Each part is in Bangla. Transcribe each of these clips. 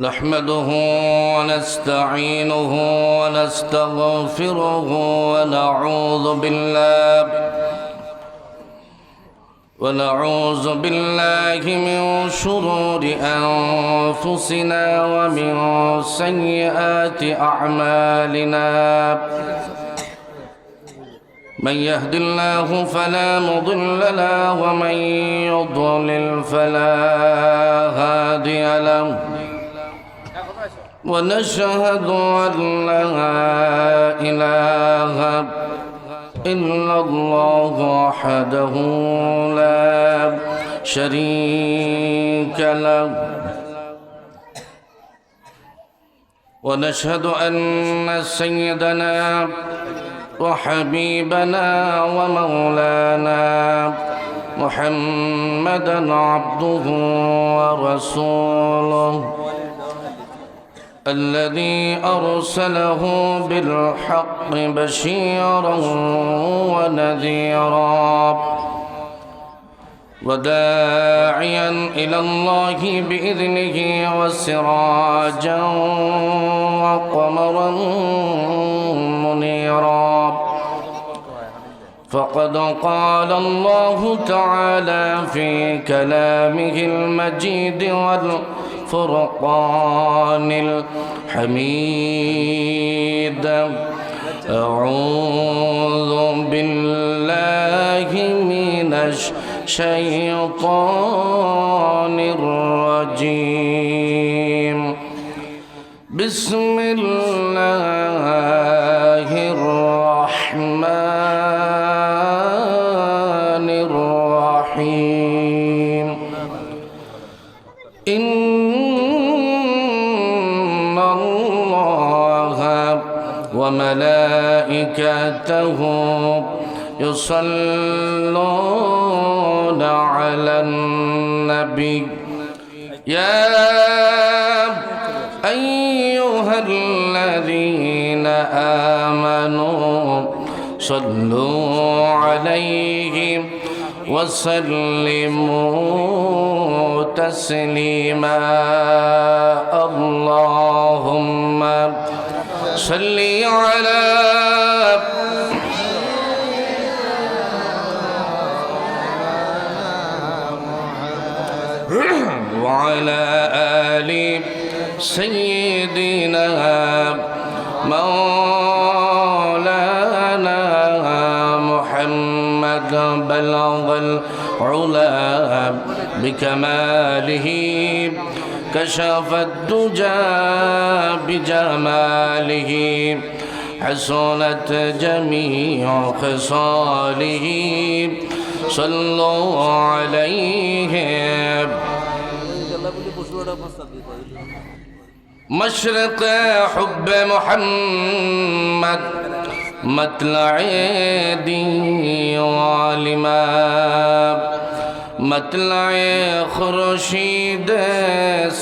نحمده ونستعينه ونستغفره ونعوذ بالله من شرور أنفسنا ومن سيئات أعمالنا. من يهد الله فلا مضل له ومن يضلل فلا هادي له. ونشهد أن لا إله إلا الله وحده لا شريك له. ونشهد أن سيدنا وحبيبنا ومولانا محمدا عبده ورسوله الذي أرسله بالحق بشيرا ونذيرا وداعيا إلى الله بإذنه وسراجا وقمرا منيرا. فقد قال الله تعالى في كلامه المجيد والفرقان الحميد: أعوذ بالله من الشيطان الرجيم. بسم الله الرحمن الرحيم. إن الله وملائكته يصلون على النبي يا أيها الذين آمنوا صلوا عليه وسلموا تسليما. اللهم صل على وعلى آل سيدنا مولانا محمد. بلغ العلا بكماله كشف الدجى بجماله حسنت جميع خصاله. صلوا عليه. مشرق حب محمد مطلع دین عالماب مطلع خورشید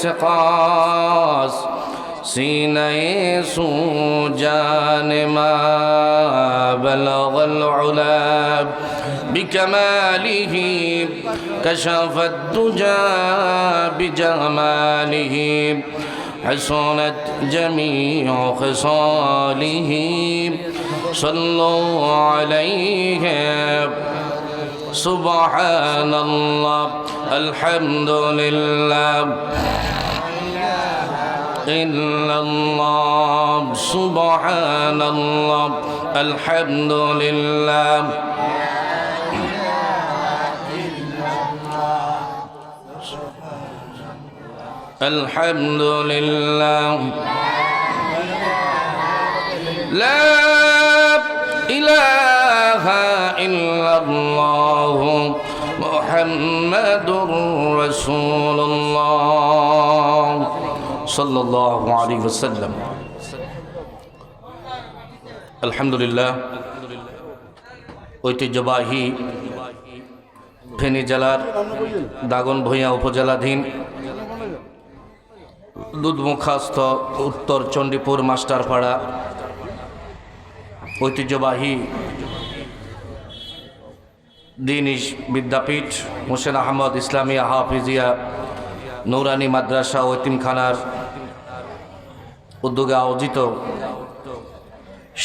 سقاس سینہ سوجان ما. بلغ العلا بكماله كشف الدجى بجماله حسنت جميع خصاله. صلوا عليه. سبحان الله الحمد لله إلا الله. سبحان الله الحمد لله. الحمد لله. لا إله إلا الله محمد رسول الله صلى الله عليه وسلم. الحمد لله. ঐতিহ্যবাহী ফেনী জেলার দাগনভূঞা উপজেলাধীন দুধমুখাস্থ উত্তর চণ্ডীপুর মাস্টারপাড়া ঐতিহ্যবাহী দীন বিদ্যাপীঠ হোসেন আহমদ ইসলামিয়া হাফিজিয়া নূরানী মাদ্রাসা ও এতিমখানার উদ্যোগে আয়োজিত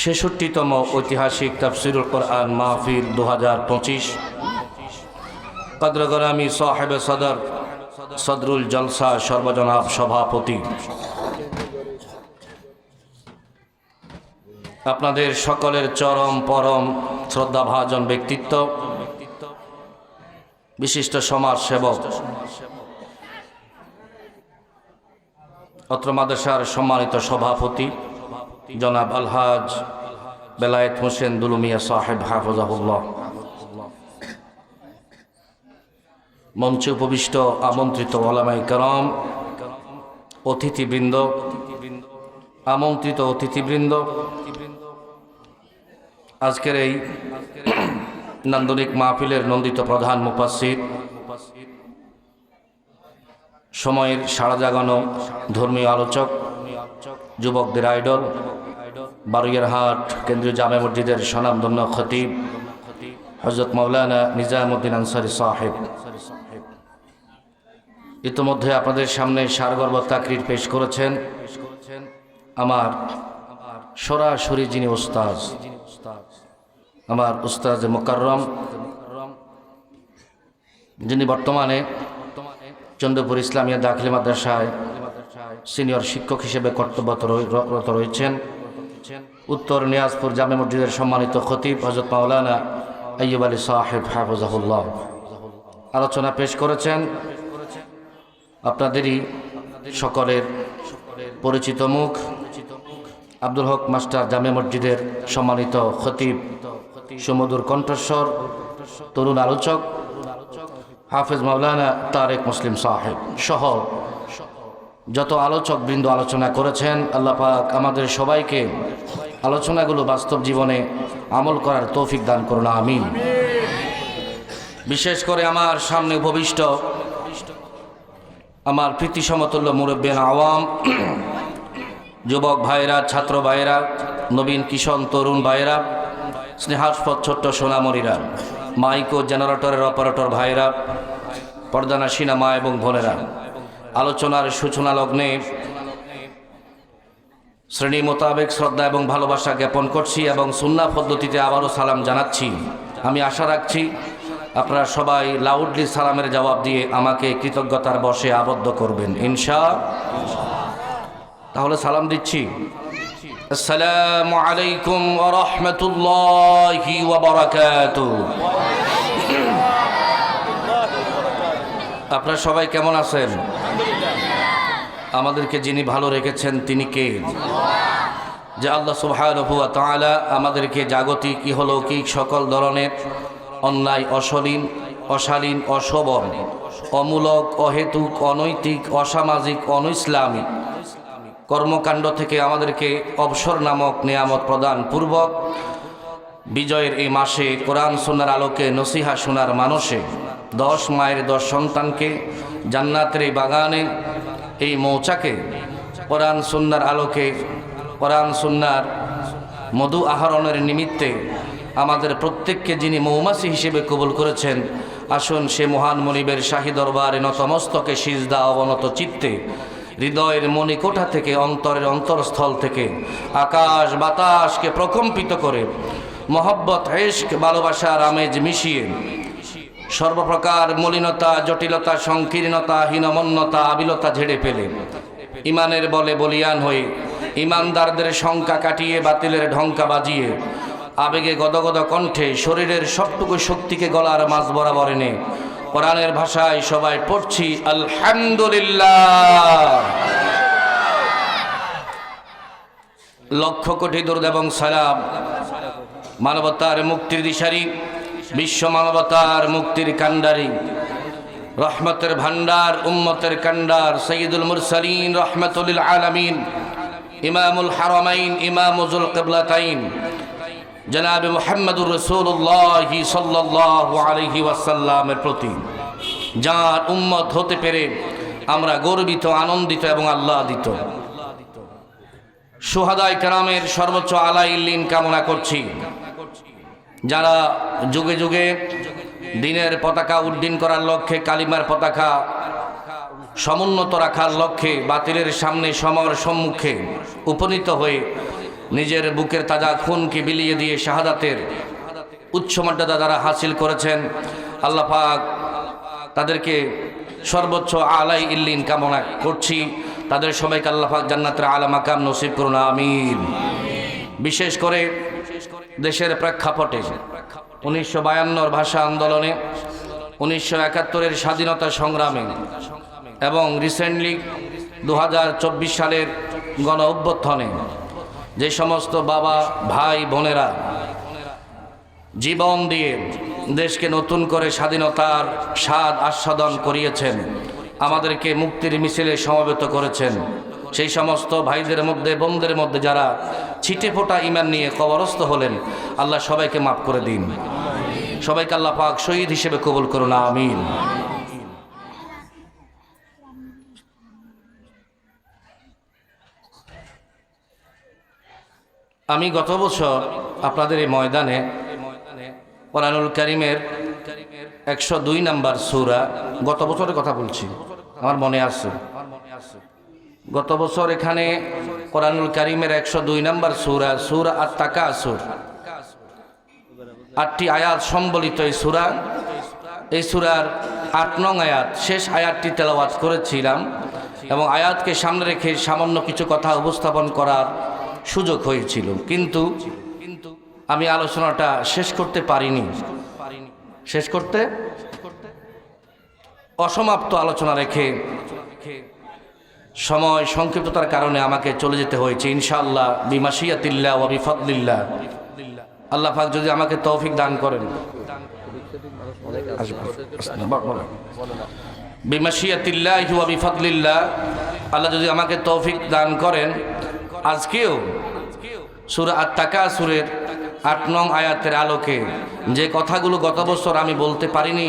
৬৬তম ঐতিহাসিক তাফসিরুল কোরআন মাহফিল ২০২৫ কদর গরামি সাহেবে সদর সদরুল জলসা সর্বজনাব সভাপতি, আপনাদের সকলের চরম পরম শ্রদ্ধাভাজন ব্যক্তিত্ব, বিশিষ্ট সমাজ সেবক, অত্র মাদ্রাসার সম্মানিত সভাপতি জনাব আলহাজ বেলায়েত হোসেন দুলু মিয়া সাহেব হাফিজাহুল্লাহ, মঞ্চে উপবিষ্ট আমন্ত্রিত ওলামায়ে কেরাম, অতিথিবৃন্দ, আমন্ত্রিত অতিথিবৃন্দ, আজকের এই নান্দনিক মাহফিলের নন্দিত প্রধান মুফাসসির, সময়ের সাড়া জাগানো ধর্মীয় আলোচক, যুবকদের আইডল, বারুইয়ারহাট কেন্দ্রীয় জামে মসজিদের স্বনামধন্য খতিব হযরত মাওলানা নিজামুদ্দিন আনসারী সাহেব, ইতিমধ্যে আপনাদের সামনে সারগর্ব তাকরীর পেশ করেছেন আমার সরাসরি যিনি উস্তাদ, আমার উস্তাদ মুকাররম, যিনি বর্তমানে চন্দ্রপুর ইসলামিয়া দাখিল মাদ্রাসায় সিনিয়র শিক্ষক হিসেবে কর্তব্যরত রয়েছেন, উত্তর নিয়াজপুর জামে মসজিদের সম্মানিত খতিব হযরত মাওলানা আইয়ুব আলী সাহেব হাফিজাহুল্লাহ আলোচনা পেশ করেছেন। আপনাদেরই সকলের পরিচিত মুখ আব্দুল হক মাস্টার জামে মসজিদের সম্মানিত খতিব, সুমধুর কণ্ঠস্বর, তরুণ আলোচক হাফেজ মাওলানা তারেক মুসলিম সাহেব সহ যত আলোচক বৃন্দ আলোচনা করেছেন, আল্লাহ পাক আমাদের সবাইকে আলোচনাগুলো বাস্তব জীবনে আমল করার তৌফিক দান করুন, আমিন। বিশেষ করে আমার সামনে উপবিষ্ট আমার প্রীতি সমতুল্য মুরব্বিয়ান আওয়াম, যুবক ভাইরা, ছাত্র ভাইরা, নবীন কিশোর তরুণ ভাইরা, স্নেহাস্পদ ছোট্ট সোনামণিরা, মাইক ও জেনারেটরের অপারেটর ভাইরা, পর্দানাসীনা মা এবং বোনেরা, আলোচনার সূচনা লগ্নে শ্রেণী মোতাবেক শ্রদ্ধা এবং ভালোবাসা জ্ঞাপন করছি এবং সুন্নাহ পদ্ধতিতে আবারও সালাম জানাচ্ছি। আমি আশা রাখছি আপনারা সবাই লাউডলি সালামের জবাব দিয়ে আমাকে কৃতজ্ঞতার বশে আবদ্ধ করবেন ইনশাআল্লাহ। তাহলে সালাম দিচ্ছি। আসসালামু আলাইকুম ওয়া রাহমাতুল্লাহি ওয়া বারাকাতুহু। আপনারা সবাই কেমন আছেন? আমাদেরকে যিনি ভালো রেখেছেন তিনি কে? যে আল্লাহ সুবহানাহু ওয়া তাআলা আমাদেরকে জাগতিক ইহলৌকিক সকল ধরনের অন্যায়, অশালীন, অশোভন, অমূলক, অহেতুক, অনৈতিক, অসামাজিক, অনৈসলামিক কর্মকাণ্ড থেকে আমাদেরকে অবসর নামক নিয়ামত প্রদান পূর্বক বিজয়ের এই মাসে কোরআন সুন্নাহর আলোকে নসিহা শোনার মানুষে 10 মায়ের 10 সন্তানকে জান্নাতের এই বাগানে, এই মৌচাকে কোরআন সুন্নাহর আলোকে, কোরআন সুন্নাহর মধু আহরণের নিমিত্তে আমাদের প্রত্যেককে যিনি মৌমাছি হিসেবে কবুল করেছেন, আসুন সে মহান মনিবের শাহী দরবারে নতমস্তকে সিজদা অবনত চিত্তে হৃদয়ের মণিকোঠা থেকে, অন্তরের অন্তরস্থল থেকে আকাশ বাতাসকে প্রকম্পিত করে মহব্বত, ইশক, ভালোবাসার আমেজ মিশিয়ে সর্বপ্রকার মলিনতা, জটিলতা, সংকীর্ণতা, হীনমন্যতা, আবিলতা ঝেড়ে ফেলে ইমানের বলে বলিয়ান হয়ে ইমানদারদের শঙ্কা কাটিয়ে বাতিলের ঢঙ্কা বাজিয়ে আবেগে গদগদ কণ্ঠে শরীরের সবটুকু শক্তিকে গলার মাঝ বরাবর এনে কোরআনের ভাষায় সবাই পড়ছি আলহামদুলিল্লাহ। লক্ষ কোটি দরুদ এবং সালাম মানবতার মুক্তির দিশারি, বিশ্ব মানবতার মুক্তির কান্ডারি, রহমতের ভান্ডার, উম্মতের কান্ডার, সৈয়দুল মুরসালিন, রহমতুল আলামিন, ইমামুল হারামাইন, ইমামুল কিবলাতাইন, জনাব মুহাম্মদুর রাসূলুল্লাহ সাল্লাল্লাহু আলাইহি ওয়াসাল্লামের প্রতি যার উম্মত হতে পেরে আমরা গর্বিত, আনন্দিত এবং আহ্লাদিত। শুহাদায়ে কেরামের সর্বোচ্চ আলাইল্লিন কামনা করছি, যারা যুগে যুগে দ্বীনের পতাকা উড্ডীন করার লক্ষ্যে, কালিমার পতাকা সমুন্নত রাখার লক্ষ্যে বাতিলের সামনে সমর সম্মুখে উপনীত হয়ে নিজের বুকের তাজা খুনকে বিলিয়ে দিয়ে শাহাদাতের উচ্চ মর্যাদা যারা হাসিল করেছেন, আল্লাহ পাক তাদেরকে সর্বোচ্চ আলাই ইল্লিন কামনা করছি। তাদের সবাইকে আল্লাহ পাক জান্নাতের আলা মাকাম নসিব করুন, আমিন। বিশেষ করে দেশের প্রেক্ষাপটে 1952 ভাষা আন্দোলনে, 1971 স্বাধীনতা সংগ্রামে এবং রিসেন্টলি 2024 সালের গণ অভ্যুত্থানে যে সমস্ত বাবা ভাই বোনেরা জীবন দিয়ে দেশকে নতুন করে স্বাধীনতার স্বাদ আস্বাদন করিয়েছেন, আমাদেরকে মুক্তির মিছিলে সমবেত করেছেন, সেই সমস্ত ভাইদের মধ্যে বোনদের মধ্যে যারা ছিটে ফোটা ঈমান নিয়ে কবরস্থ হলেন, আল্লাহ সবাইকে মাফ করে দিন। সবাইকে আল্লাহ পাক শহীদ হিসেবে কবুল করুন, আমিন। আমি গত বছর আপনাদের এই ময়দানে কোরআনুল কারীমের 102 নম্বর সূরা, গত বছরের কথা বলছি, আমার মনে আছে। গত বছর এখানে কোরআনুল কারীমের 102 নম্বর সূরা, সূরা আত-তাকাসুর, 8টি আয়াত সম্বলিত এই সূরা। এই সূরার 8 নং আয়াত, শেষ আয়াতটি তেলাওয়াত করেছিলাম এবং আয়াতকে সামনে রেখে সামান্য কিছু কথা উপস্থাপন করার সুযোগ হয়েছিল, কিন্তু আমি আলোচনাটা শেষ করতে পারিনি। শেষ করতে অসমাপ্ত আলোচনা রেখে সময় সংক্ষিপ্ততার কারণে আমাকে চলে যেতে হয়েছে। ইনশাআল্লাহ বিমাশিয়াতিল্লাহ ওয়া বিফাদলিল্লাহ, আল্লাহ পাক যদি আমাকে তৌফিক দান করেন, বিমাশিয়াতিল্লাহ ওয়া বিফাদলিল্লাহ, আল্লাহ যদি আমাকে তৌফিক দান করেন, আজকেও সূরা আত-তাকাসুরের 8 নং আয়াতের আলোকে যে কথাগুলো গত বছর আমি বলতে পারিনি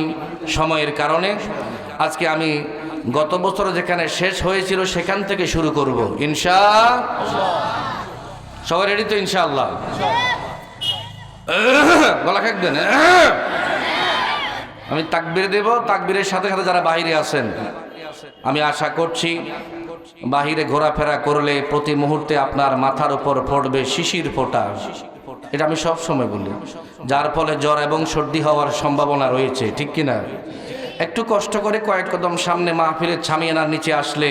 সময়ের কারণে, আজকে আমি গত বছর যেখানে শেষ হয়েছিল সেখান থেকে শুরু করব ইনশাআল্লাহ। সবাই রেডি তো ইনশাআল্লাহ? গলা খাকবেন। আমি তাকবীর দেব, তাকবীরের সাথে সাথে যারা বাইরে আছেন, আমি আশা করছি বাহিরে ঘোরাফেরা করলে প্রতি মুহূর্তে আপনার মাথার উপর পড়বে শিশির ফোঁটা। এটা আমি সব সময় বলি, যার ফলে জ্বর এবং সর্দি হওয়ার সম্ভাবনা রয়েছে, ঠিক কিনা? একটু কষ্ট করে কয়েক কদম সামনে মাহফিলের ছামিয়ানার নিচে আসলে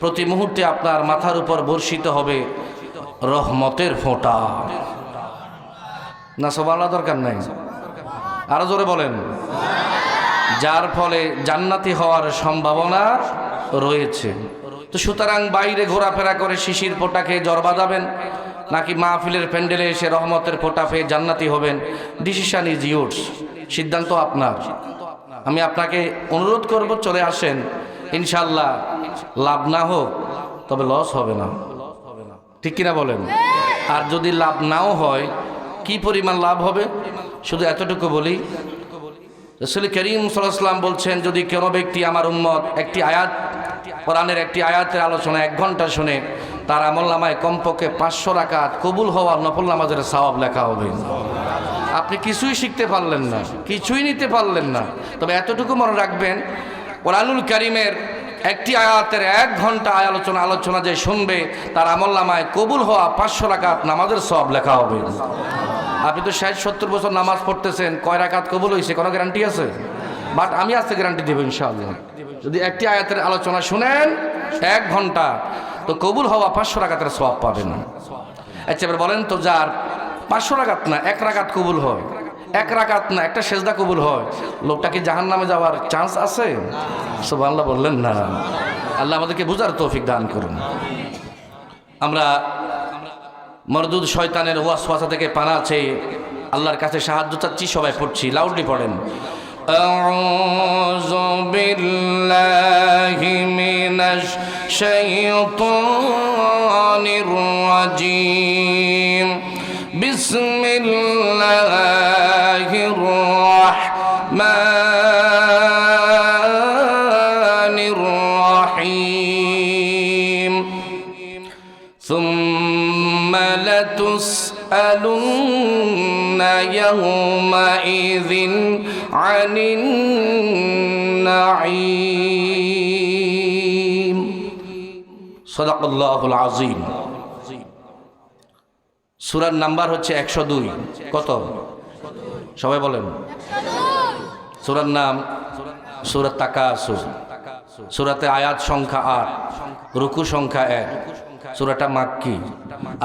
প্রতি মুহূর্তে আপনার মাথার উপর বর্ষিত হবে রহমতের ফোঁটা। না সুবহানাল্লাহ দরকার নাই? আরো জোরে বলেন। যার ফলে জান্নাতি হওয়ার সম্ভাবনা রয়েছে। তো সুতরাং বাইরে ঘোরাফেরা করে শিশির ফোঁটা খেয়ে জ্বর বাঁধাবেন, নাকি মাহফিলের প্যান্ডেলে এসে রহমতের ফোঁটা পেয়ে জান্নাতি হবেন, ডিসিশন ইজ ইয়োর্স, সিদ্ধান্ত আপনার। আমি আপনাকে অনুরোধ করব, চলে আসেন ইনশাআল্লাহ। লাভ না হোক তবে লস হবে না, ঠিক কিনা বলেন? আর যদি লাভ নাও হয়, কি পরিমাণ লাভ হবে শুধু এতটুকু বলি, রাসূল করিম সাল্লাল্লাহু আলাইহি ওয়াসাল্লাম বলছেন, যদি কোনো ব্যক্তি আমার উম্মত একটি আয়াত, কোরআনের একটি আয়াতের আলোচনা 1 ঘন্টা শুনে, তার আমলনামায় কমপক্ষে 500 রাকাত কবুল হওয়ার নফল নামাজের সওয়াব লেখা হবে। আপনি কিছুই শিখতে পারলেন না, কিছুই নিতে পারলেন না, তবে এতটুকু মনে রাখবেন, কোরআনুল কারীমের একটি আয়াতের 1 ঘন্টা আলোচনা যে শুনবে, তার আমলনামায় কবুল হওয়া 500 রাকাত নামাজের সওয়াব লেখা হবে। আপনি তো 60-70 বছর নামাজ পড়তেছেন, কয় রাকাত কবুল হয়েছে কোনো গ্যারান্টি আছে? বাট আমি আজকে গ্যারান্টি দেব ইনশাআল্লাহ, যদি একটি আয়াতের আলোচনা শুনেন 1 ঘন্টা, তো কবুল হওয়া 500 রাকাতের সওয়াব পাবেন। আচ্ছা এবার বলেন তো, যার 500 রাকাত না 1 রাকাত কবুল হয়, 1 রাকাত না একটা সেজদা কবুল হয়, লোকটা কি জাহান্নামে যাওয়ার চান্স আছে? সুবহানাল্লাহ বললেন না? আল্লাহ আমাদেরকে বুঝার তৌফিক দান করুন। আমরা মরদুদ শয়তানের ওয়াসওয়াসা থেকে পানা চেয়ে আল্লাহর কাছে সাহায্য চাচ্ছি, সবাই পড়ছি, লাউডলি পড়েন। আউযু বিল্লাহি মিনাশ শাইতানির রাজীম। বিসমিল্লাহির রাহমানির রাহিম। সুম্মা লাতুসআলুন্না ইয়াওমাইযিন আনিন নাঈম। সাদাকাল্লাহুল আযীম। সূরার নাম্বার হচ্ছে 102। কত? সবাই বলেন। সূরার নাম সূরাত তাকাসুর। সূরাতে আয়াত সংখ্যা 8, রুকু সংখ্যা 1। সূরাটা মাক্কি।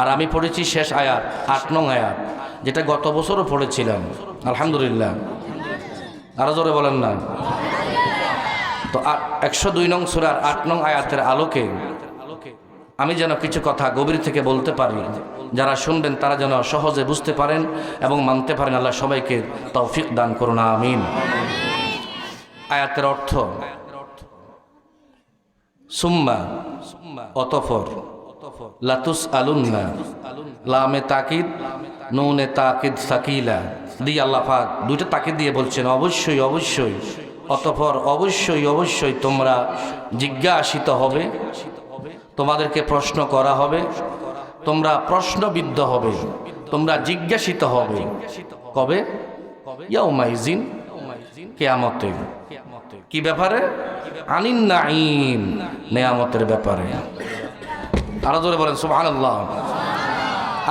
আর আমি পড়েছি শেষ আয়াত 8 নং আয়াত, যেটা গত বছরও পড়েছিলাম। আলহামদুলিল্লাহ। আরো জোরে বলেন না। তো 102 নং সূরার 8 নং আয়াতের আলোকে আমি যেন কিছু কথা গভীর থেকে বলতে পারি, যারা শুনবেন তারা যেন সহজে বুঝতে পারেন এবং মানতে পারেন। আল্লাহ সবাইকে তৌফিক দান করুন, আমিন। আয়াতের অর্থ, সুম্মা অতঃপর, লাতুস আলুন্না, লামে তাকিদ, নুনে তাকিদ সাকিলা দিয়ে আল্লাহ পাক দুইটা তাকিদ দিয়ে বলছেন অবশ্যই অবশ্যই, অতঃপর অবশ্যই অবশ্যই তোমরা জিজ্ঞাসিত হবে, তোমাদেরকে প্রশ্ন করা হবে, তোমরা প্রশ্নবিদ্ধ হবে, তোমরা জিজ্ঞাসিত হবে। কবে? ইয়াউমাইজিন, কিয়ামতে। কি ব্যাপারে? আনিন নাঈম, নেয়ামতের ব্যাপারে। আরো জোরে বলেন সুবহানাল্লাহ।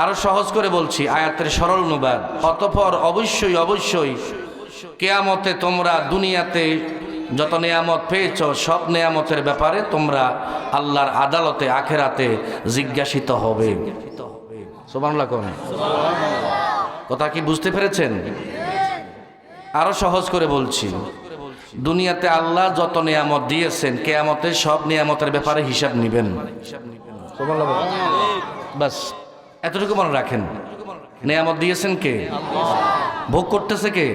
আরো সহজ করে বলছি, আয়াতের সরল অনুবাদ, অতঃপর অবশ্যই অবশ্যই কিয়ামতে তোমরা দুনিয়াতে যত নেয়ামত পেয়েছ সব নেয়ামতের ব্যাপারে তোমরা আল্লাহর আদালতে আখেরাতে জিজ্ঞাসিত হবে। সুবহানাল্লাহ। কথা কি বুঝতে পেরেছেন? আরো সহজ করে বলছি, দুনিয়াতে আল্লাহ যত নেয়ামত দিয়েছেন কিয়ামতে সব নেয়ামতের ব্যাপারে হিসাব নেবেন। বাস এতটুকু মনে রাখেন। নেয়ামত দিয়েছেন কে? ভোগ করতেছে কে?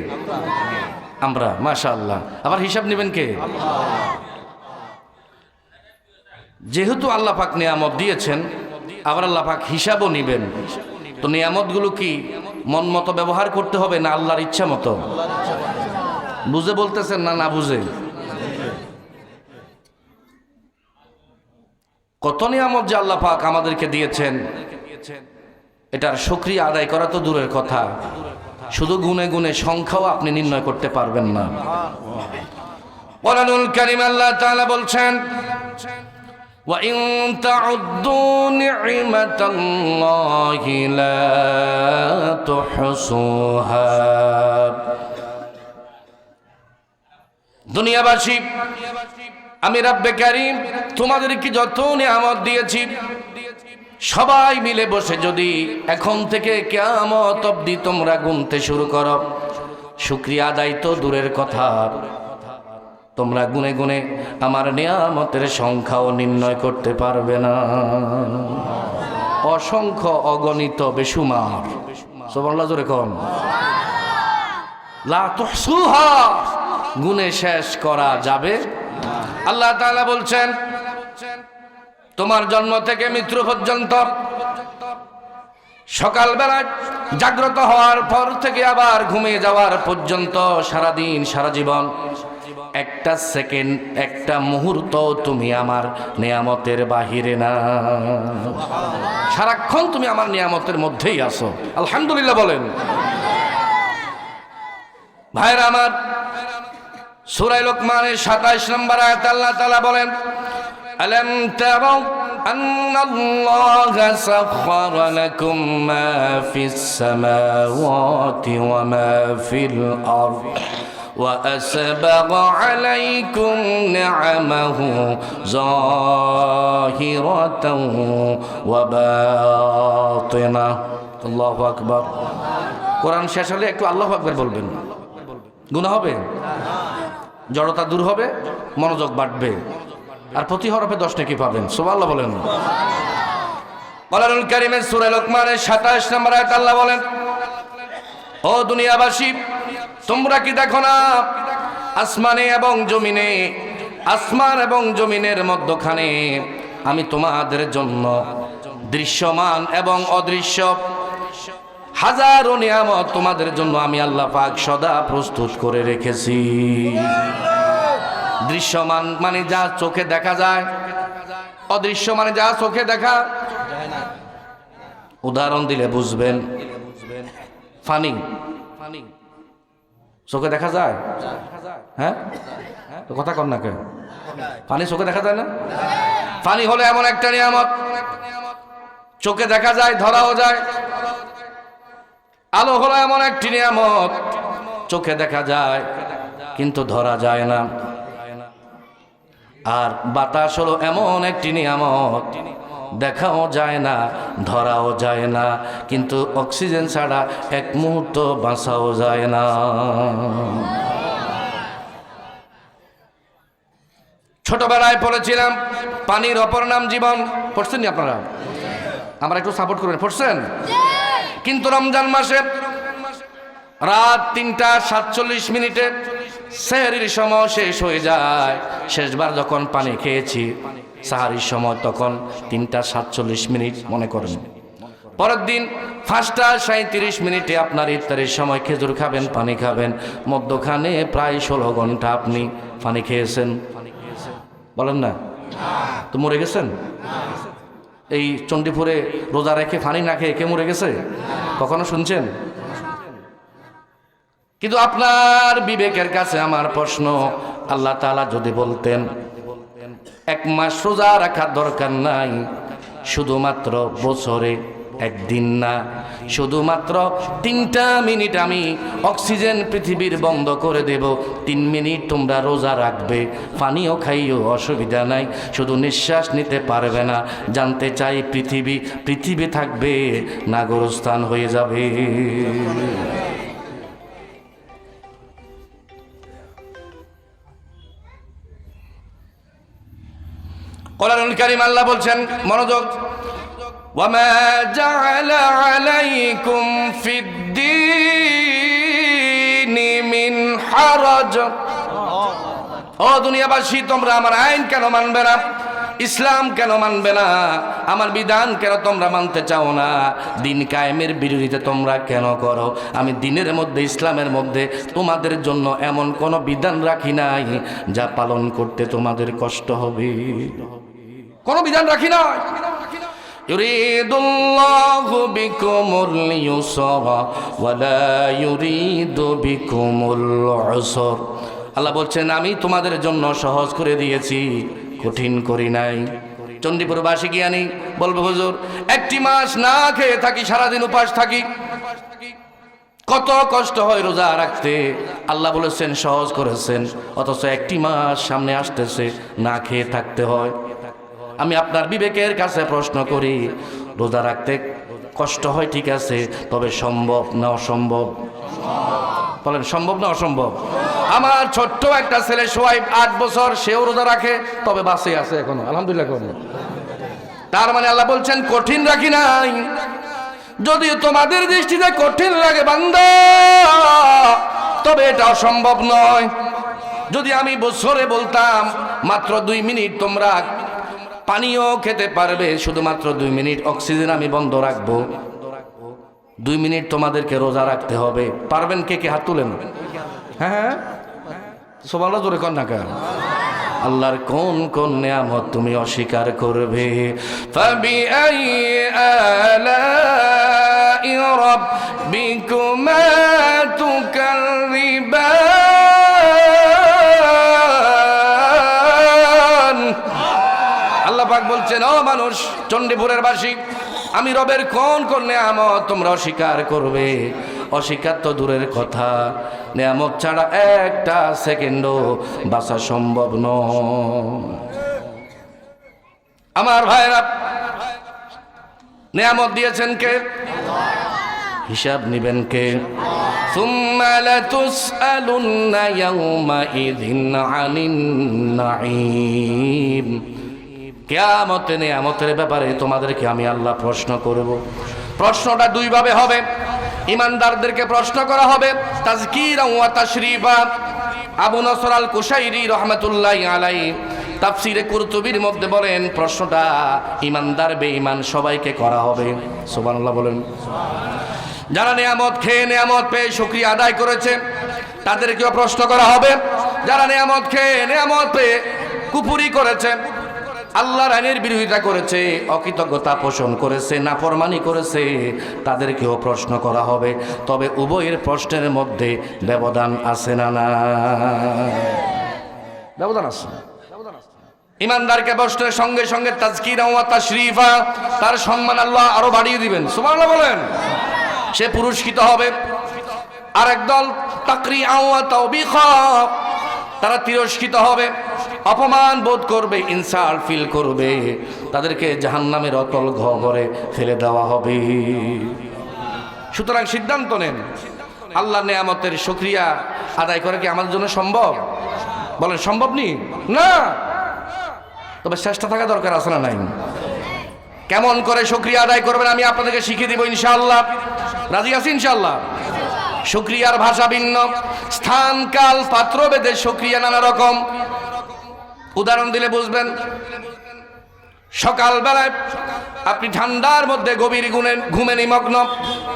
আমরা, মাশাআল্লাহ। আবার হিসাব নেবেন কে? যেহেতু আল্লাহ পাক নেয়ামত দিয়েছেন, আবার আল্লাহ পাক হিসাবও নেবেন। তো নেয়ামতগুলো কি মন মতো ব্যবহার করতে হবে না আল্লাহর ইচ্ছা মতো? বুঝে বলতেছেন না না বুঝে? কত নিয়ামত যে আল্লাহ পাক আমাদেরকে দিয়েছেন, এটার শুকরিয়া আদায় করা তো দূরের কথা, শুধু গুনে গুনে সংখ্যাও আপনি নির্ণয় করতে পারবেন না। কোরআনুল কারীম আল্লাহ তাআলা বলছেন, ওয়া ইন তাউদ্দু নি'মাতাল্লাহি লা তুহসুহা। দুনিয়াবাসী, আমি রব্বে কারীম তোমাদেরকে যত নিয়ামত দিয়েছি সবাই মিলে বসে যদি এখন থেকে কিয়ামত অবধি তোমরা গুনতে শুরু করো, শুকরিয়া আদায় তো দূরের কথা, তোমরা গুনে গুনে আমার নিয়ামতের সংখ্যাও নির্ণয় করতে পারবে না। অসংখ্য, অগণিত, বেশুমার। সুবহানাল্লাহ জোরে কোন। লা তুহসুহা, গুনে শেষ করা যাবে। আল্লাহ তাআলা বলছেন, তোমার জন্ম থেকে মৃত্যু পর্যন্ত, সকালবেলায় জাগ্রত হওয়ার পর থেকে আবার ঘুমিয়ে যাওয়ার পর্যন্ত, সারাদিন সারা জীবন, একটা সেকেন্ড, একটা মুহূর্ত তুমি আমার নিয়ামতের বাহিরে না। সারাক্ষণ তুমি আমার নিয়ামতের মধ্যেই আছো। আলহামদুলিল্লাহ বলেন। ভাইরা আমার, সূরা লোকমানের 27 নম্বর আয়াতে আল্লাহ তাআলা বলেন, আলাম তারাউ আন্নাল্লাহা সাখখারা লাকুম মা ফিস সামাওয়াতি ওয়া মা ফিল আরদ ওয়া আসবাগা আলাইকুম নি'আমাহু যাহিরাতাও ওয়া বাতিনা। আল্লাহু আকবার। কোরআন শেষ হলে একটু আল্লাহু আকবার বলবেন। গুনাহ হবে, জড়তা দূর হবে, মনোযোগ বাড়বে, আর প্রতি হরফে 10 নেকি পাবেন। সুবহানাল্লাহ বলেন। কোরআনুল কারীমের সূরা লোকমানের 27 নম্বর আয়াতে আল্লাহ বলেন, ও দুনিয়াবাসী, তোমরা কি দেখো না আসমানে এবং জমিনে, আসমান এবং জমিনের মধ্যখানে আমি তোমাদের জন্য দৃশ্যমান এবং অদৃশ্য হাজারো নিয়ামত তোমাদের জন্য আমি আল্লাহ পাক সদা প্রস্তুত করে রেখেছি। দৃশ্যমান মানে যা চোখে দেখা যায়, অদৃশ্য মানে যা চোখে দেখা যায় না। উদাহরণ দিলে বুঝবেন। ফানি চোখে দেখা যায়? হ্যাঁ, তো কথা কন না কেন? পানি চোখে দেখা যায় না? পানি হলো এমন একটা নিয়ামত, চোখে দেখা যায়, ধরাও যায়। আলো হলো এমন একটি নিয়ামত, চোখে দেখা যায় কিন্তু ধরা যায় না। আর বাতাস হলো এমন একটি নিয়ামত, দেখাও যায় না, ধরাও যায় না, কিন্তু অক্সিজেন ছাড়া এক মুহূর্ত বাঁচাও যায় না। ছোটবেলায় পড়েছিলাম পানির অপর নাম জীবন, পড়ছেন নি আপনারা? আমরা একটু সাপোর্ট করবেন, পড়ছেন? কিন্তু রমজান মাসে রাত 3:47 সেহরির সময় শেষ হয়ে যায়। শেষবার যখন পানি খেয়েছি সাহারির সময়, তখন 3:47 মনে করেন। পরের দিন 5:37 আপনার ইফতারের সময় খেজুর খাবেন, পানি খাবেন, মধ্যখানে প্রায় 16 ঘন্টা আপনি পানি খেয়েছেন। বলেন না? তো মরে গেছেন? এই চণ্ডীপুরে রোজা রেখে পানি না খেয়ে কে মরে গেছে কখনো শুনছেন? কিন্তু আপনার বিবেকের কাছে আমার প্রশ্ন, আল্লাহ তাআলা যদি বলতেন 1 মাস রোজা রাখার দরকার নাই, শুধুমাত্র বছরে একদিন না, শুধুমাত্র 3টা মিনিট আমি অক্সিজেন পৃথিবীর বন্ধ করে দেব, 3 মিনিট তোমরা রোজা রাখবে, পানিও খাইও, অসুবিধা নাই, শুধু নিঃশ্বাস নিতে পারবে না। জানতে চাই পৃথিবী থাকবে না গোরস্থান হয়ে যাবে? কোরআনুল কারীম আল্লাহ বলছেন, মনোযোগ, ওয়ামা জাআলা আলাইকুম ফিদ্দীনি মিন হারাজ। ও দুনিয়াবাসী, তোমরা আমার আইন কেন মানবে না? ইসলাম কেন মানবে না? আমার বিধান কেন তোমরা মানতে চাও না? দিন কায়েমের বিরোধিতা তোমরা কেন করো? আমি দিনের মধ্যে, ইসলামের মধ্যে তোমাদের জন্য এমন কোন বিধান রাখি নাই যা পালন করতে তোমাদের কষ্ট হবে। কোন বিধান রাখি না। ইউরিদুল্লাহু বিকুমুল ইউসরা ওয়া লা ইউরিদু বিকুমুল উসর। আল্লাহ বলছেন, আমি তোমাদের জন্য সহজ করে দিয়েছি, কঠিন করি নাই। চণ্ডীপুরবাসী জ্ঞানী বলবো, হুজুর 1 মাস না খেয়ে থাকি, সারাদিন উপাস থাকি, কত কষ্ট হয় রোজা রাখতে। আল্লাহ বলেছেন সহজ করেছেন, অথচ 1 মাস সামনে আসতেছে, না খেয়ে থাকতে হয়। আমি আপনার বিবেকের কাছে প্রশ্ন করি, রোজা রাখতে কষ্ট হয় ঠিক আছে, তবে সম্ভব না অসম্ভব? বলেন, সম্ভব না অসম্ভব? আমার ছোট্ট একটা ছেলে সোয়াইব, 8 বছর, সেও রোজা রাখে, তবে বাঁচে আছে এখনো, আলহামদুলিল্লাহ। তার মানে আল্লাহ বলছেন কঠিন রাখি নাই। যদিও তোমাদের দৃষ্টিতে কঠিন লাগে বান্দা, তবে এটা অসম্ভব নয়। যদি আমি বছরে বলতাম মাত্র 2 মিনিট তোমরা পানিও খেতে পারবে, শুধুমাত্র 2 মিনিট অক্সিজেন আমি বন্ধ রাখবো, 2 মিনিট তোমাদেরকে রোজা রাখতে হবে, পারবেন? কে কে হাত তুলেন? হ্যাঁ, সুবহানাল্লাহ, জোরে কর না কেন? আল্লাহর কোন কোন নিয়ামত তুমি অস্বীকার করবে? ফাবিআই আলাই রাব্বিকুমা তুকাযযিবান। আল্লাহ পাক বলছেন, ও মানুষ, চণ্ডীপুরের বাসী, আমি রবের কোন কোন নিয়ামত তোমরা অস্বীকার করবে? অস্বীকার তো দূরের কথা, নিয়ামত ছাড়া একটা সেকেন্ডও বাঁচা সম্ভব নয়। আমার ভাইরা, নিয়ামত দিয়েছেন কে? হিসাব নিবেন কে? সুম্মা লাতুসআলুন্না ইয়াওমাইযিন আনিন নাঈম। কিয়ামতে নিয়ামতের ব্যাপারে তোমাদেরকে আমি আল্লাহ প্রশ্ন করব। প্রশ্নটা 2 ভাবে হবে। ইমানদারদেরকে প্রশ্ন করা হবে তাজকিরা ওয়া তাশরীফা। আবু নসর আল কুশাইরি রাহমাতুল্লাহি আলাইহি তাফসীরে কুরতুবীর মধ্যে বলেন, প্রশ্নটা ইমানদার বেঈমান সবাইকে করা হবে। সুবহানাল্লাহ বলেন। যারা নিয়ামত খেয়ে, নিয়ামত পেয়ে শুকরিয়া আদায় করেছে, তাদেরকেও প্রশ্ন করা হবে। যারা নিয়ামত খেয়ে, নিয়ামত পেয়ে কুফরি করেছে, আল্লাহর আইনের বিরোধিতা করেছে, অকৃতজ্ঞতা পোষণ করেছে, নাফরমানি করেছে, তাদেরকেও প্রশ্ন করা হবে। তবে উভয়ের প্রশ্নের মধ্যে ব্যবধান আছে না? না, ব্যবধান আছে। ইমানদারকে বসনের সঙ্গে সঙ্গে তাজকিরা ওয়া তাশরীফা, তার সম্মান আল্লাহ আরো বাড়িয়ে দিবেন। সুবহানাল্লাহ বলেন। সে পুরস্কৃত হবে। আর একদল তাকরিআ ওয়া তাওবিখা, তারা তিরস্কৃত হবে, অপমান বোধ করবে, ইনসাল্ট ফিল করবে, তাদেরকে জাহান্নামের অতল গহ্বরে ফেলে দেওয়া হবে। সুতরাং সিদ্ধান্ত নেন, আল্লাহর নেয়ামতের শুকরিয়া আদায় করা কি আমাদের জন্য সম্ভব? বলেন সম্ভব নি? না, তবে চেষ্টা থাকা দরকার আছে না নাই? কেমন করে শুকরিয়া আদায় করবেন আমি আপনাদেরকে শিখিয়ে দিব ইনশাআল্লাহ। রাজি আছি ইনশাআল্লাহ? শুকরিয়ার ভাষা ভিন্ন, স্থান কাল পাত্র ভেদে শুকরিয়া নানা রকম। উদাহরণ দিলে বুঝবেন। সকালবেলায় আপনি ঠান্ডার মধ্যে গভীর ঘুমে নিমগ্ন,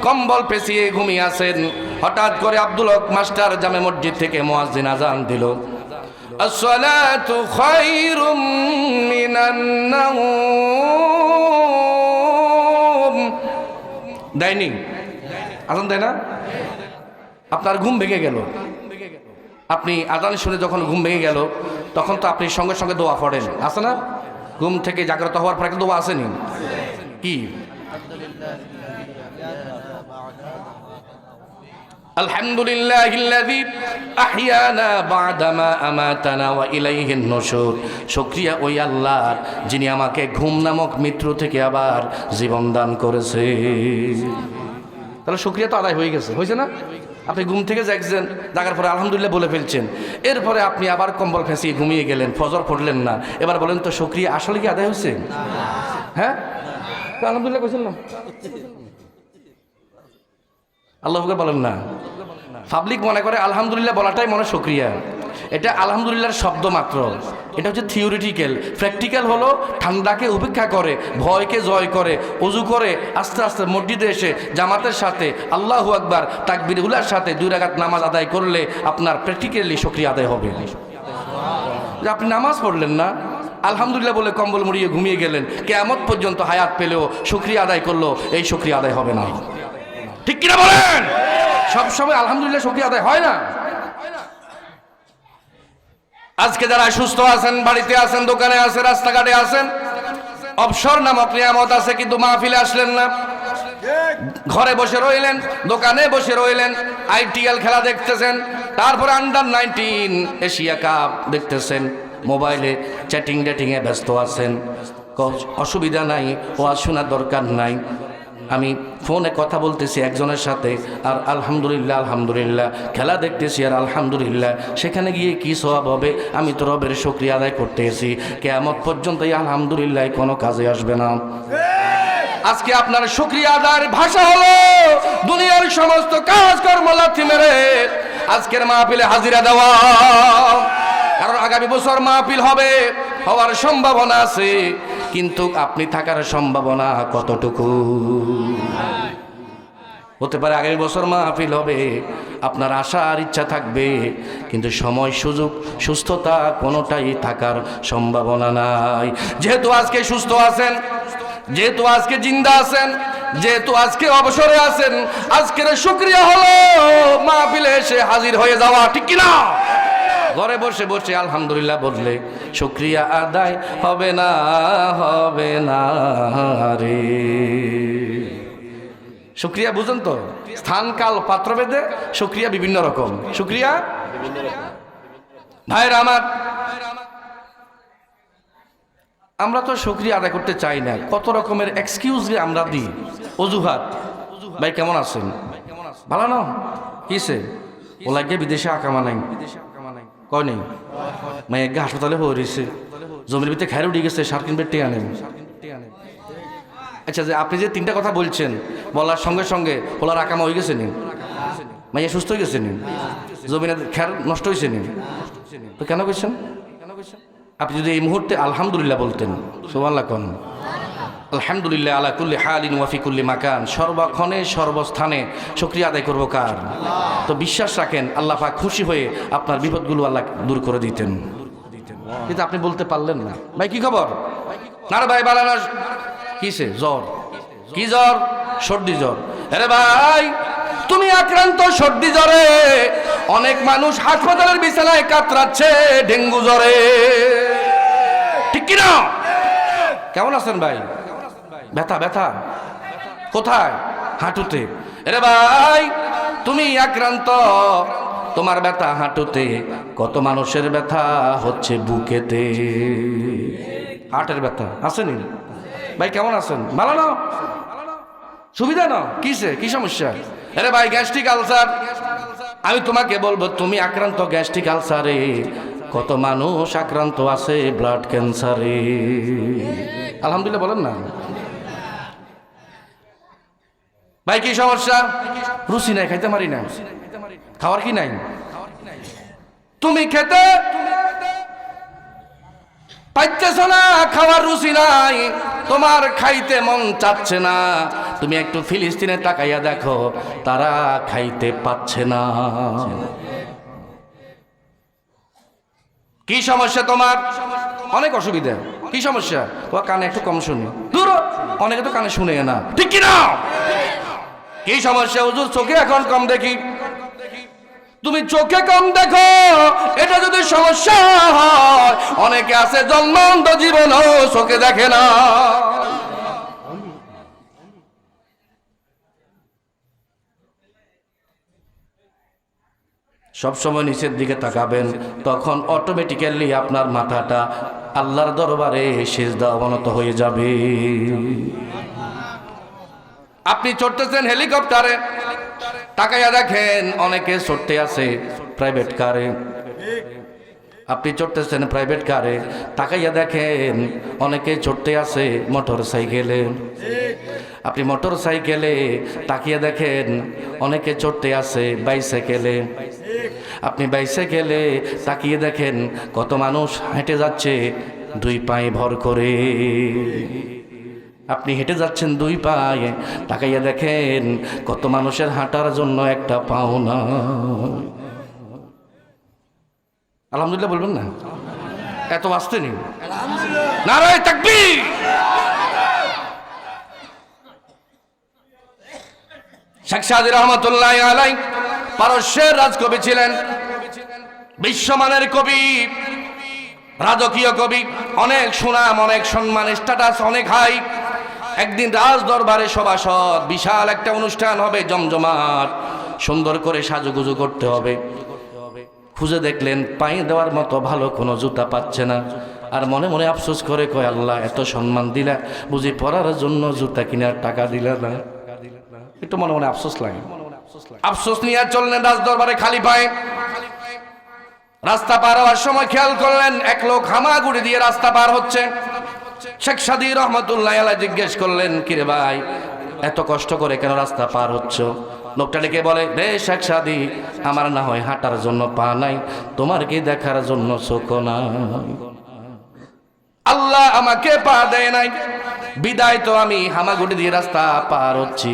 কম্বল পেঁচিয়ে ঘুমিয়ে আছেন, হঠাৎ করে আব্দুল হক মাস্টার জামে মসজিদ থেকে মুয়াজ্জিন আযান দিল, আসসালাতু খায়রুম মিনান নাওম। দেয়নি? আযান দেয় না? আপনার ঘুম ভেঙে গেল, আপনি আযান শুনে যখন ঘুম ভেঙে গেল তখন তো আপনি সঙ্গে সঙ্গে দোয়া পড়েন, আছে না? ঘুম থেকে জাগ্রত হওয়ার পর একটা দোয়া আসেনি? কি? আলহামদুলিল্লাহিল্লাযী আহইয়ানা বা'দামা আমাতানা ওয়া ইলাইহিন নুশুর। শুকরিয়া ওই আল্লাহর যিনি আমাকে ঘুম নামক মৃত্যু থেকে আবার জীবন দান করেছে। তাহলে শুকরিয়া তো আদায় হয়ে গেছে, হয়েছে না? আপনি ঘুম থেকে জাগছেন, জাগার পরে আলহামদুলিল্লাহ বলে ফেলছেন, এরপরে আপনি আবার কম্বল ফেঁসিয়ে ঘুমিয়ে গেলেন, ফজর পড়লেন না। এবার বলেন তো শুকরিয়া আসলে কি আদায় হয়েছে? হ্যাঁ, আলহামদুলিল্লাহ কইছেন না? আল্লাহু আকবার বলেন না। পাবলিক মনে করে আলহামদুলিল্লাহ বলাটাই মনে শুকরিয়া। এটা আলহামদুলিল্লাহর শব্দ মাত্র, এটা হচ্ছে থিওরিটিক্যাল। প্র্যাকটিক্যাল হলো ঠান্ডাকে উপেক্ষা করে, ভয়কে জয় করে, ওযু করে আস্তে আস্তে মসজিদে এসে জামাতের সাথে আল্লাহু আকবার তাকবীরুল্লাহর সাথে 2 রাকাত নামাজ আদায় করলে আপনার প্র্যাকটিক্যালি শুকরিয়া আদায় হবে। যে আপনি নামাজ পড়লেন না, আলহামদুলিল্লাহ বলে কম্বল মুড়িয়ে ঘুমিয়ে গেলেন, কিয়ামত পর্যন্ত হায়াত পেলেও শুকরিয়া আদায় করলো, এই শুকরিয়া আদায় হবে না। ঠিক কিনা বলেন? সবসময় আলহামদুলিল্লাহ শুকরিয়া আদায় হয় না। আজকে যারা সুস্থ আছেন, বাড়িতে আছেন, দোকানে আছেন, রাস্তাঘাটে আছেন, অবসর নামক নিয়ামত আছে, কিন্তু মাহফিলে আসলেন না, ঘরে বসে রইলেন, দোকানে বসে রইলেন, আইপিএল খেলা দেখতেছেন, তারপরে আন্ডার-19 এশিয়া কাপ দেখতেছেন, মোবাইলে চ্যাটিং ডেটিংয়ে ব্যস্ত আছেন। অসুবিধা নাই, ওয়াজ শোনার দরকার নাই। আমি ফোনে কথা বলতেছি একজনের সাথে, আর আলহামদুলিল্লাহ আলহামদুলিল্লাহ, খেলা দেখতেছি আর আলহামদুলিল্লাহ। সেখানে গিয়ে কি সওয়াব হবে? আমি তো রবের শুকরিয়া আদায় করতে এসেছি। কিয়ামত পর্যন্ত এই আলহামদুলিল্লাহ কোনো কাজে আসবে না। আজকে আপনার শুকরিয়া আদায়ের ভাষা হলো দুনিয়ার সমস্ত কাজকর্ম লাথি মেরে আজকের মাহফিলে হাজিরা দেওয়া। কারণ আগামী বছর মাহফিল হবে, হওয়ার সম্ভাবনা আছে, কিন্তু আপনি থাকার সম্ভাবনা কতটুকু? হতে পারে আগামী বছর মাহফিল হবে, আপনার আশার ইচ্ছা থাকবে, কিন্তু সময়, সুযোগ, সুস্থতা কোনোটাই থাকার সম্ভাবনা নাই। যেহেতু আজকে সুস্থ আছেন, যেহেতু আজকে জিন্দা আছেন, যেহেতু আজকে অবসরে আছেন, আজকের শুকরিয়া হলো মাহফিলে এসে হাজির হয়ে যাওয়া। ঠিক কিনা? ঘরে বসে বসে আলহামদুলিল্লাহ বললে শুকরিয়া আদায় হবে না, হবে না রে। শুকরিয়া বুঝেন তো? স্থান কাল পাত্রভেদে শুকরিয়া বিভিন্ন রকম। শুকরিয়া ভাইরা আমার, আমরা তো শুকরিয়া আদায় করতে চাই না, কত রকমের এক্সকিউজ আমরা দিই, অজুহাত। ভাই কেমন আছেন? ভালো না? কিসে ও লাগে বিদেশে আকামা নাই, কয় নেই, মায়ের হাসপাতালে হয়ে রয়েছে, জমির ভিতরে খাইরে উঠে গেছে, সার কিনবে টেয়া নেন। আচ্ছা, যে আপনি যে 3টা কথা বলছেন, বলার সঙ্গে সঙ্গে ওলার আকামা হয়ে গেছে নি, মাইয়া সুস্থ হয়ে গেছে নি, জমিনের খের নষ্ট হয়েছে নি, তো কেন করছেন? আপনি যদি এই মুহূর্তে আলহামদুলিল্লাহ বলতেন, সুবহানাল্লাহ কোন, আলহামদুলিল্লাহ আলা কুল্লি হালিন ওয়া ফি কুল্লি মাকান, সর্বক্ষণে সর্বস্থানে শুকরিয়া আদায় করবো কার? তো বিশ্বাস রাখেন আল্লাহ পাক খুশি হয়ে আপনার বিপদগুলো আল্লাহ দূর করে দিতেন। কিন্তু আপনি বলতে পারলেন না। ভাই কি খবর? না রে ভাই বালানা, কিসে জ্বর? কি জ্বর? সর্দি জ্বর। আরে ভাই তুমি আক্রান্ত সর্দি জ্বরে, অনেক মানুষ হাসপাতালের বিছানায় কাতরাচ্ছে ডেঙ্গু জ্বরে। ঠিক কিনা? কেমন আছেন ভাই? ব্যথা ব্যথা কোথায়? হাঁটুতে। এরে ভাই তুমি আক্রান্ত, তোমার ব্যথা হাঁটুতে, কত মানুষের ব্যথা হচ্ছে বুকেতে। হার্টের ব্যথা আসেনি ভাই? কেমন আছেন? ভালো না? সুবিধা না? কিসে কি সমস্যা? আরে ভাই গ্যাস্ট্রিক আলসার। আমি তোমাকে বলবো তুমি আক্রান্ত গ্যাস্ট্রিক আলসারে, কত মানুষ আক্রান্ত আছে ব্লাড ক্যান্সারে। আলহামদুলিল্লাহ বলেন না ভাই? কি সমস্যা? রুচি নাই, খাইতে পারি না। খাওয়ার কি নাই? তুমি খেতে পাইতেছ না, খাওয়ার রুচি নাই, তোমার খাইতে মন চাচ্ছে না। তুমি একটু ফিলিস্তিনে তাকাইয়া দেখো, তারা খাইতে পাচ্ছে না। কি সমস্যা তোমার? অনেক অসুবিধা। কি সমস্যা? ও কানে একটু কম শুনি। দূর, অনেকে তো কানে শুনে না, ঠিক কি না? কি সমস্যা? হুজুর চোখে এখন কম দেখি। তুমি চোখে কম দেখো, এটা যদি সমস্যা হয়, অনেকে আছে জন্মান্ত জীবনও চোখে দেখে না। সবসময় নিচের দিকে তাকাবেন, তখন অটোমেটিক্যালি আপনার মাথাটা আল্লাহর দরবারে সিজদা অবনত হয়ে যাবে। আপনি চড়তেছেন হেলিকপ্টারে, তাকাইয়া দেখেন অনেকে চড়তে আছে প্রাইভেট কারে। আপনি চড়তেছেন প্রাইভেট কারে, তাকাইয়া দেখেন অনেকে চড়তে আছে মোটর সাইকেলে। আপনি মোটর সাইকেলে তাকিয়ে দেখেন অনেকে চড়তে আছে বাইসাইকেলে। আপনি বাইসাইকেলে তাকিয়ে দেখেন কত মানুষ হেঁটে যাচ্ছে দুই পায়ে ভর করে। আপনি হেঁটে যাচ্ছেন দুই পায়ে, তাকাইয়া দেখেন কত মানুষের হাঁটার জন্য একটা পাও না। আলহামদুলিল্লাহ বলবেন না? এত বাঁচতে নেই। নারায়ে তাকবীর। শেখ সাদী রহমাতুল্লাহি আলাইহি পারস্যের রাজকবি ছিলেন, বিশ্বমানের কবি, রাজকীয় কবি, অনেক সুনাম, অনেক সম্মান, স্ট্যাটাস অনেক হাই। একদিন রাজ দরবারে সভাসদ, বিশাল একটা অনুষ্ঠান হবে, জমজমাট, সুন্দর করে সাজুগুজু করতে হবে। খুঁজে দেখলেন পায়ে দেওয়ার মতো ভালো কোনো জুতা পাচ্ছে না। আর মনে মনে আফসোস করে কয়, আল্লাহ এত সম্মান দিলা, বুঝি পরার জন্য জুতা কিনার টাকা দিলা না। একটু মনে মনে আফসোস লাগে। আফসোস নিয়ে চললেন রাজ দরবারে খালি পায়ে। রাস্তা পার হওয়ার সময় খেয়াল করলেন এক লোক হামাগুড়ি দিয়ে রাস্তা পার হচ্ছে। শেখ সাদী রহমাতুল্লাহি আলাইহি জিজ্ঞেস করলেন, কিরে ভাই এত কষ্ট করে কেন রাস্তা পার হচ্ছ? লোকটা ডেকে বলে, রে শেখ সাদী, আমার না হয় হাঁটার জন্য পা নাই, তোমার কি দেখার জন্য চোখ নাই? আল্লাহ আমাকে পা দেয় নাই, বিদায় তো আমি হামাগুড়ি দিয়ে রাস্তা পার হচ্ছি।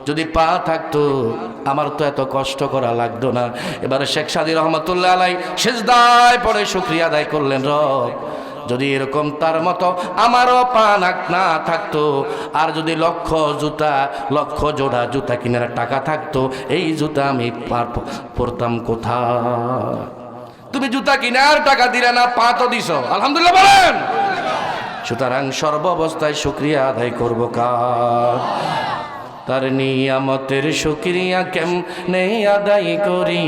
যদি পা থাকতো আমার তো এত কষ্ট করা লাগতো না। এবারে শেখ সাদী রহমাতুল্লাহি আলাইহি সিজদায় পড়ে শুকরিয়া আদায় করলেন, রব যদি এরকম তার মতো আমারও পা না থাকতো, আর যদি লক্ষ জোড়া জুতা কিনার টাকা থাকতো, এই জুতা আমি পরতাম কোথায়? তুমি জুতা কিনার টাকা দিলে না, পা তো দিছ, আলহামদুলিল্লাহ বলেন। সুতরাং সর্ব অবস্থায় শুকরিয়া আদায় করবো কার? তার নিয়ামতের শুকরিয়া কেমনে আদায় করি,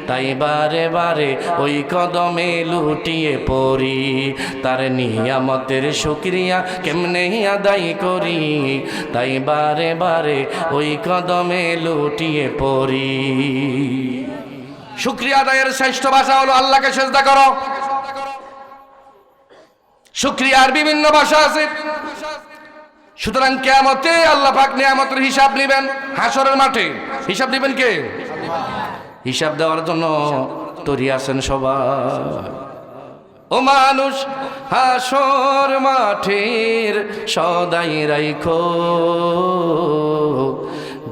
তাই বারে বারে ওই কদমে লুটিয়ে পড়ি। তার নিয়ামতের শুকরিয়া কেমনে আদায় করি, তাই বারে বারে ওই কদমে লুটিয়ে পড়ি। শুকরিয়া আদায়ের শ্রেষ্ঠ ভাষা হলো আল্লাহকে সিজদা করো। শুকরিয়ার বিভিন্ন ভাষা আছে। সুতরাং কিয়ামতে আল্লাহ পাক নিয়ামতের হিসাব নেবেন। হাসরের মাঠে হিসাব নেবেন কে? হিসাব দেওয়ার জন্য তৈরি আছেন সবাই। ও মানুষ হাসর মাঠের সদাই রাইখো,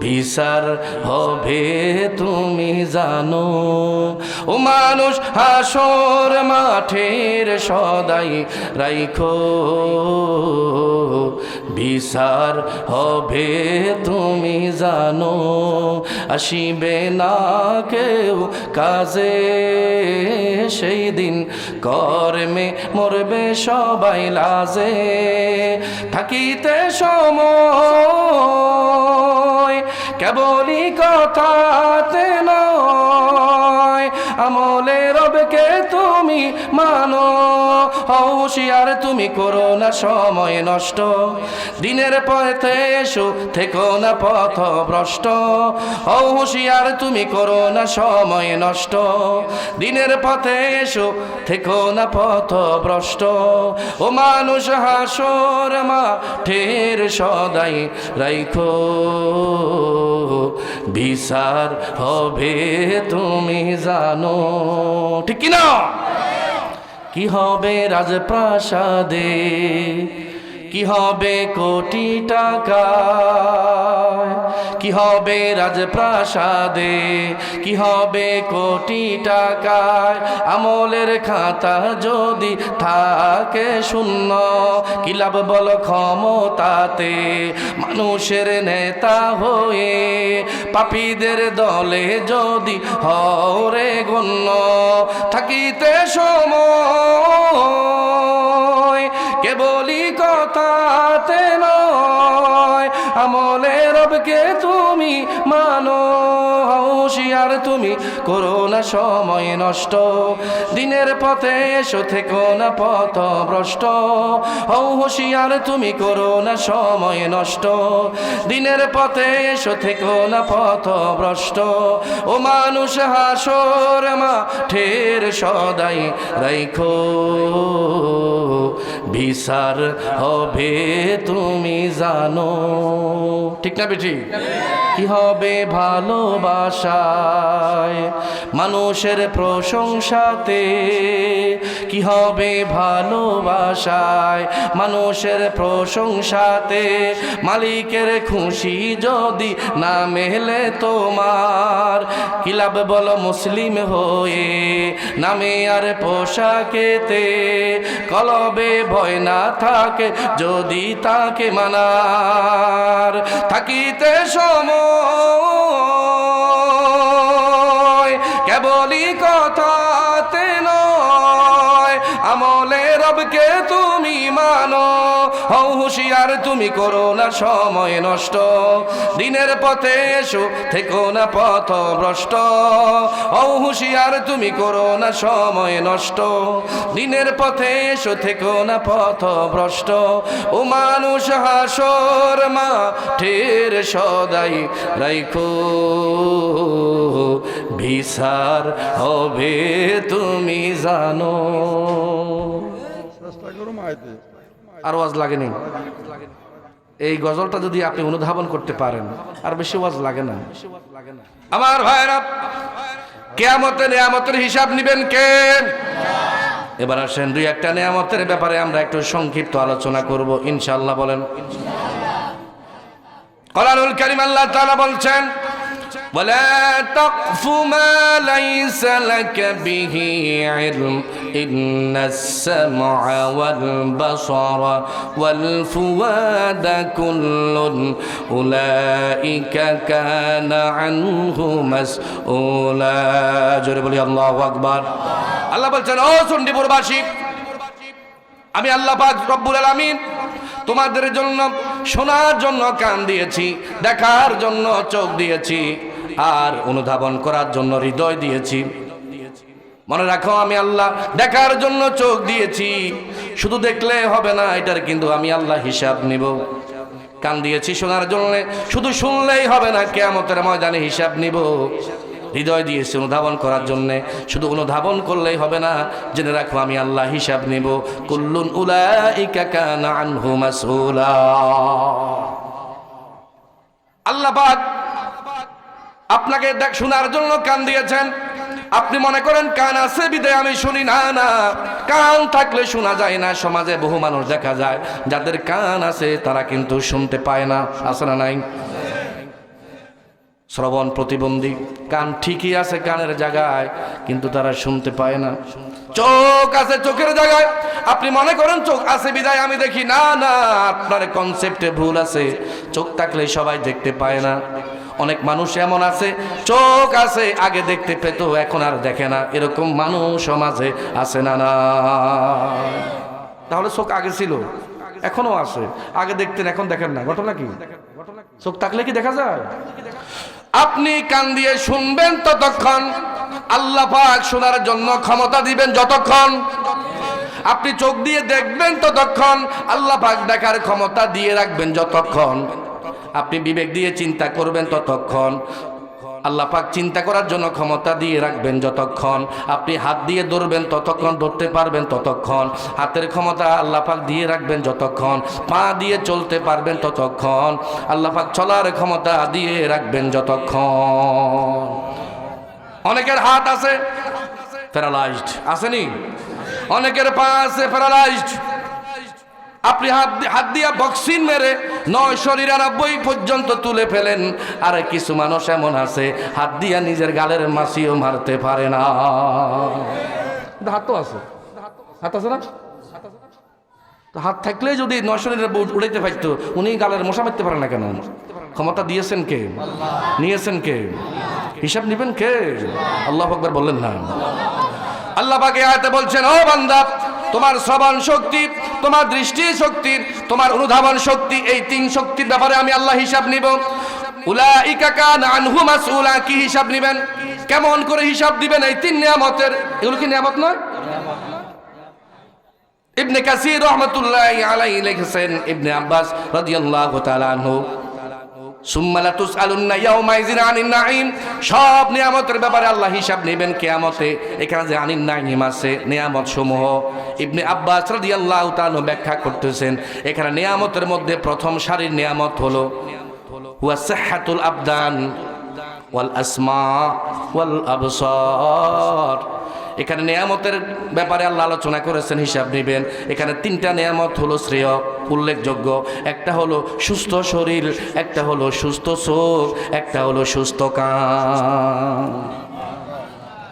বিচার হবে তুমি জানো। ও মানুষ হাসর মাঠের সদাই রাইখো, বিচার হবে তুমি জানো। আসিবে না কেউ কাজে সেই দিন, কর্মে মরবে সবাই লাজে। থাকিতে সময় কেবলই কথাতে নয়, আমলে রবকে তুমি মানো। হুঁশিয়ার তুমি করো না সময় নষ্ট, দিনের পথে এসো থেকো না পথ ভ্রষ্ট। হুঁশিয়ার তুমি করো না সময় নষ্ট, দিনের পথে এসো থেকো না পথ ভ্রষ্ট। ও মানুষ হাসর মাঠের সদাই রাইখো, বিচার হবে তুমি জানো। ঠিক কিনা? কি হবে রাজপ্রাসাদে, কি হবে কোটি টাকা, কি হবে রাজপ্রাসাদে, কি হবে কোটি টাকায়। আমলের খাতা যদি থাকে শূন্য, কি লাভ বল ক্ষমতাতে মানুষের নেতা হয়ে। পাপীদের দলে যদি হরে গণ্য, থাকিতে সময় কেবলই কথাতে নয়, আমলে রবকে তুমি মানো। হুঁশিয়ার তুমি করো না সময় নষ্ট, দিনের পথে এসো থেকো না পথ ভ্রষ্ট। হুঁশিয়ার তুমি করো না সময় নষ্ট, দিনের পথে এসো থেকো না পথ ভ্রষ্ট। ও মানুষ হাসর মাঠের সদাই রাইখো, বিচার হবে তুমি জানো। ঠিক না বেঠি? কি হবে ভালোবাসায় মানুষের প্রশংসাতে, কি হবে ভালোবাসায় মানুষের প্রশংসাতে। মালিকের খুশি যদি না মেলে তোমার, কি লাভ বলো মুসলিম হয়ে নামে আর পোশাকেতে। কলবে ভয় না থাকে যদি তাকে মানার, থাকিতে সময় কেবলই কথাতে নয়, আমলে রবকে তুমি মানো। হুঁশিয়ার তুমি করো না সময় নষ্ট, দিনের পথে এসো থেকো না পথ ভ্রষ্ট। হুঁশিয়ার তুমি করো না সময় নষ্ট, দিনের পথে এসো থেকো না পথ ভ্রষ্ট। ও মানুষ হাসর মাঠের সদাই রাইখো, বিচার হবে তুমি জানো। আর ওয়াজ লাগেনি? এই গজলটা যদি আপনি অনুধাবন করতে পারেন আর বেশি ওয়াজ লাগে না। আমার ভাইরা, কিয়ামতে নিয়ামতের হিসাব নিবেন কে? এবার আসেন দুই একটা নিয়ামতের ব্যাপারে আমরা একটু সংক্ষিপ্ত আলোচনা করব ইনশাআল্লাহ। বলেন কোরআনুল কারীম আল্লাহ তাআলা বলছেন, ولا تقف ما ليس لك به علم إن السمع والبصر والفؤاد كل أولئك كان عنه مسؤولا। জোরে বলি আল্লাহু আকবার। আল্লাহ বলছেন, ও চণ্ডীপুরবাসী, আমি আল্লাহ পাক রব্বুল আলামিন তোমাদের জন্য শোনার জন্য কান দিয়েছি, দেখার জন্য চোখ দিয়েছি, আর অনুধাবন করার জন্য হৃদয় দিয়েছি। মনে রাখো, আমি আল্লাহ দেখার জন্য চোখ দিয়েছি, শুধু দেখলে হবে না, এটার কিন্তু আমি আল্লাহ হিসাব নিব। কান দিয়েছি শোনার জন্য, শুধু শুনলেই হবে না, কিয়ামতের ময়দানে হিসাব নিব। হৃদয় দিয়েছি অনুধাবন করার জন্য, শুধু অনুধাবন করলেই হবে না, জেনে রাখো আমি আল্লাহ হিসাব নিব। কুল্লুন উলাইকা কানা আনহু মাসউলা। আল্লাহ পাক আপনাকে শোনার জন্য কান দিয়েছেন। আপনি মনে করেন কান আছে বিদায় আমি শুনি, না না, কান থাকলে শোনা যায় না। সমাজে বহু মানুষ দেখা যায় যাদের কান আছে তারা কিন্তু শুনতে পায় না, আছে না নাই? শ্রবণ প্রতিবন্ধী, কান ঠিকই আছে কানের জায়গায়, কিন্তু তারা শুনতে পায় না। চোখ আছে চোখের জায়গায়, আপনি মনে করেন চোখ আছে বিদায় আমি দেখি, না না, আপনার কনসেপ্টে ভুল আছে। চোখ থাকলে সবাই দেখতে পায় না। অনেক মানুষ এমন আছে চোখ আছে, আগে দেখতে পেত এখন আর দেখে না, এরকম মানুষ সমাজে আছে না? না, তাহলে চোখ আগে ছিল এখনো আছে, আগে দেখতেন এখন দেখেন না, ঘটনা কি? চোখ থাকলে কি দেখা যায়? আপনি কান দিয়ে শুনবেন ততক্ষণ, আল্লাহ পাক শোনার জন্য ক্ষমতা দিবেন যতক্ষণ। আপনি চোখ দিয়ে দেখবেন ততক্ষণ, আল্লাহ পাক দেখার ক্ষমতা দিয়ে রাখবেন যতক্ষণ। আপনি বিবেক দিয়ে চিন্তা করবেন ততক্ষণ, আল্লাহ পাক চিন্তা করার জন্য ক্ষমতা দিয়ে রাখবেন যতক্ষণ। আপনি হাত দিয়ে ধরবেন ততক্ষণ, ধরতে পারবেন ততক্ষণ, হাতের ক্ষমতা আল্লাহ পাক দিয়ে রাখবেন যতক্ষণ। পা দিয়ে চলতে পারবেন ততক্ষণ, আল্লাহ পাক চলার ক্ষমতা দিয়ে রাখবেন যতক্ষণ। অনেকের হাত আছে প্যারালাইজড, আসেনি? অনেকের পা আছে প্যারালাইজড। আপনি হাত দিয়া বক্সিং মেরে 999 পর্যন্ত তুলে ফেলেন। আর কিছু মানুষ এমন আছে হাত দিয়া নিজের গালের মাছিও মারতে পারে না। হাত তো আছে, হাত আছে না? তো হাত থাকলে যদি 999 উড়াইতে পারতো, উনি গালের মশা মারতে পারে না কেন? ক্ষমতা দিয়েছেন কে? নিয়েছেন কে? হিসাব নিবেন কে? আল্লাহু আকবার বললেন না? আল্লাহ পাক এই আয়াতে বলছেন, ও বান্দা, তোমার শ্রবণ শক্তি, তোমার দৃষ্টি শক্তি, তোমার অনুধাবন শক্তি, এই 3 শক্তির ব্যাপারে আমি আল্লাহ হিসাব নিব। উলাইকা কানা আনহু মাসউলা, কি হিসাব নিবেন? কেমন করে হিসাব দিবেন এই 3 নিয়ামতের? এগুলো কি নিয়ামত নয়? ইবনে কাসির রাহমাতুল্লাহি আলাইহি লিখেছেন, ইবনে আব্বাস রাদিয়াল্লাহু তাআলা আনহু, সুম্মা লা তুসআলুন্না ইয়াওমাইযিন আনিন নাঈম, সব নিয়ামতের ব্যাপারে আল্লাহ হিসাব নেবেন কিয়ামতে। এখানে যে আনিন নাঈম আছে নিয়ামত সমূহ, ইবনে আব্বাস রাদিয়াল্লাহু তাআলা ব্যাখ্যা করতেছেন, এখানে নিয়ামতের মধ্যে প্রথম সারির নিয়ামত হলো হুয়া সিহহাতুল আবদান ওয়াল আসমা ওয়াল আবসার। এখানে নিয়ামতের ব্যাপারে আল্লাহ আলোচনা করেছেন, হিসাব নেবেন। এখানে 3টা নিয়ামত হলো শ্রেয় উল্লেখযোগ্য। একটা হলো সুস্থ শরীর, একটা হলো সুস্থ চোখ, একটা হলো সুস্থ কান।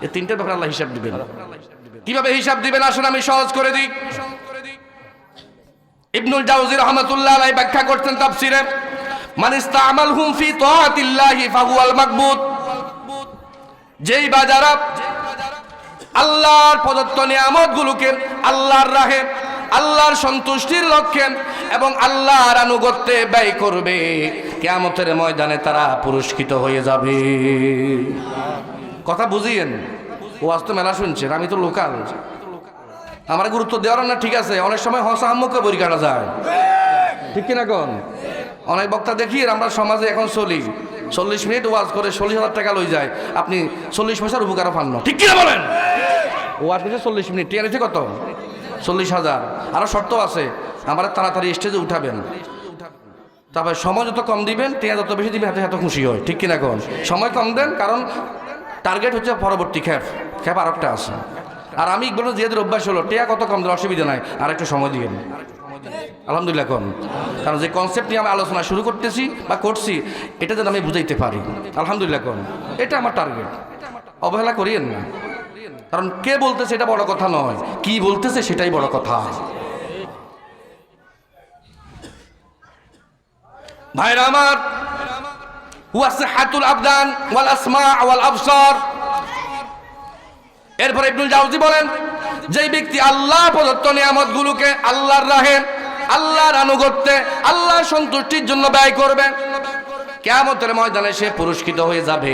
এই 3টার ব্যাপারে আল্লাহ হিসাব দিবেন। কিভাবে হিসাব দিবেন আসুন আমি সহজ করে দিই। ইবনুল জাওজি রাহমাতুল্লাহ আলাইহি ব্যাখ্যা করতেন তাফসীরে, মান ইসতা'মালহুম ফি তাআতিল্লাহি ফাহুয়াল মাকবুত, যেই বাজারা আল্লাহর প্রদত্ত নিয়ামতগুলোকে আল্লাহর রাহে, আল্লাহর সন্তুষ্টির লক্ষ্যে এবং আল্লাহর আনুগত্যে ব্যয় করবে, কিয়ামতের ময়দানে তারা পুরস্কৃত হয়ে যাবে। কথা বুঝিয়েন? ওয়াজ তো মেলা শুনছেন, আমি তো লোকাল, আমার গুরুত্ব দেওয়ার না। ঠিক আছে, অনেক সময় হসা আম্মুকে বই কাটা যায়, ঠিক কিনা কোন? অনেক বক্তা দেখি আমরা সমাজে এখন চলি, 40 মিনিট ওয়াজ করে 40,000 টাকা লই যায়, আপনি 40 পয়সার উপকারও পান না, ঠিক কিনা বলেন? ওয়াজ করছে 40 মিনিট, টিয়া নিচ্ছে কত? 40,000। আরো শর্ত আছে, আমার তাড়াতাড়ি স্টেজে উঠাবেন, তারপরে সময় যত কম দিবেন, টিয়া যত বেশি দিবেন, হাতে হাতে খুশি হয়, ঠিক কিনা কোন? সময় কম দেন, কারণ টার্গেট হচ্ছে পরবর্তী খ্যাপ আর একটা আছে। আর আমি বলবো যেহেতু অভ্যাস হলো, টিয়া কত কম দেন অসুবিধা নাই, আর একটু সময় দিয়ে আলহামদুলিল্লাহ কোন। কারণ যে কনসেপ্ট নিয়ে আমি আলোচনা শুরু করতেছি বা করছি, এটা যেন আমি বুঝাইতে পারি, আলহামদুলিল্লাহ কোন, এটা আমার টার্গেট। অবহেলা করিয়েন না, কারণ কে বলতেছে এটা বড় কথা নয়, কি বলতেছে সেটাই বড় কথা। ভাইরা আমার, হুয়া সিহহাতুল আবদান ওয়াল আসমা ওয়াল আবসার। এরপর ইবনুল জাওজি বলেন, যেই ব্যক্তি আল্লাহ প্রদত্ত নিয়ামতগুলোকে আল্লাহর রাহে, আল্লাহর আনুগত্যে, আল্লাহর সন্তুষ্টির জন্য ব্যয় করবে, কিয়ামতের ময়দানে সে পুরস্কৃত হয়ে যাবে।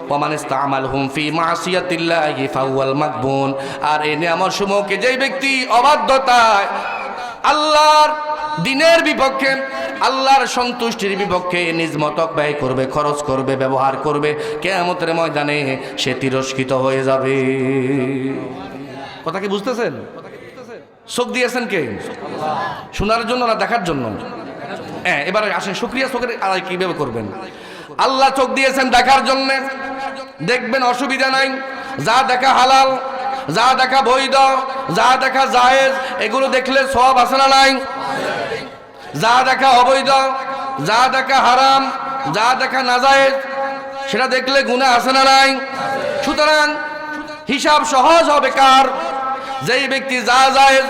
ওয়ামান ইসতা'মালহুম ফি মাসিয়াতিল্লাহি ফাহুয়াল মাকবুন। আর এই নিয়ামতসমূহকে যেই ব্যক্তি অবাধ্যতায়, আল্লাহর দ্বীনের বিপক্ষে, আল্লাহর সন্তুষ্টির বিপক্ষে নিজ মতক ব্যয় করবে, খরচ করবে, ব্যবহার করবে, কিয়ামতের ময়দানে সে তিরস্কৃত হয়ে যাবে। কথা কি বুঝতেছেন? চোখ দিয়েছেন কে? শোনার জন্য না দেখার জন্য? হ্যাঁ, এবারে আসেন শুকরিয়া চোখের আদায় কিভাবে করবেন। আল্লাহ চোখ দিয়েছেন দেখার জন্য, দেখবেন অসুবিধা নাই, যা দেখা হালাল, যা দেখা বৈধ, যা দেখা জায়েজ, এগুলো দেখলে সওয়াব আছে না নাই? যা দেখা অবৈধ, যা দেখা হারাম, যা দেখা নাজায়েজ, সেটা দেখলে গুনাহ আছে না নাই? সুতরাং হিসাব সহজ হবে কার? যেই ব্যক্তি যা জায়েজ,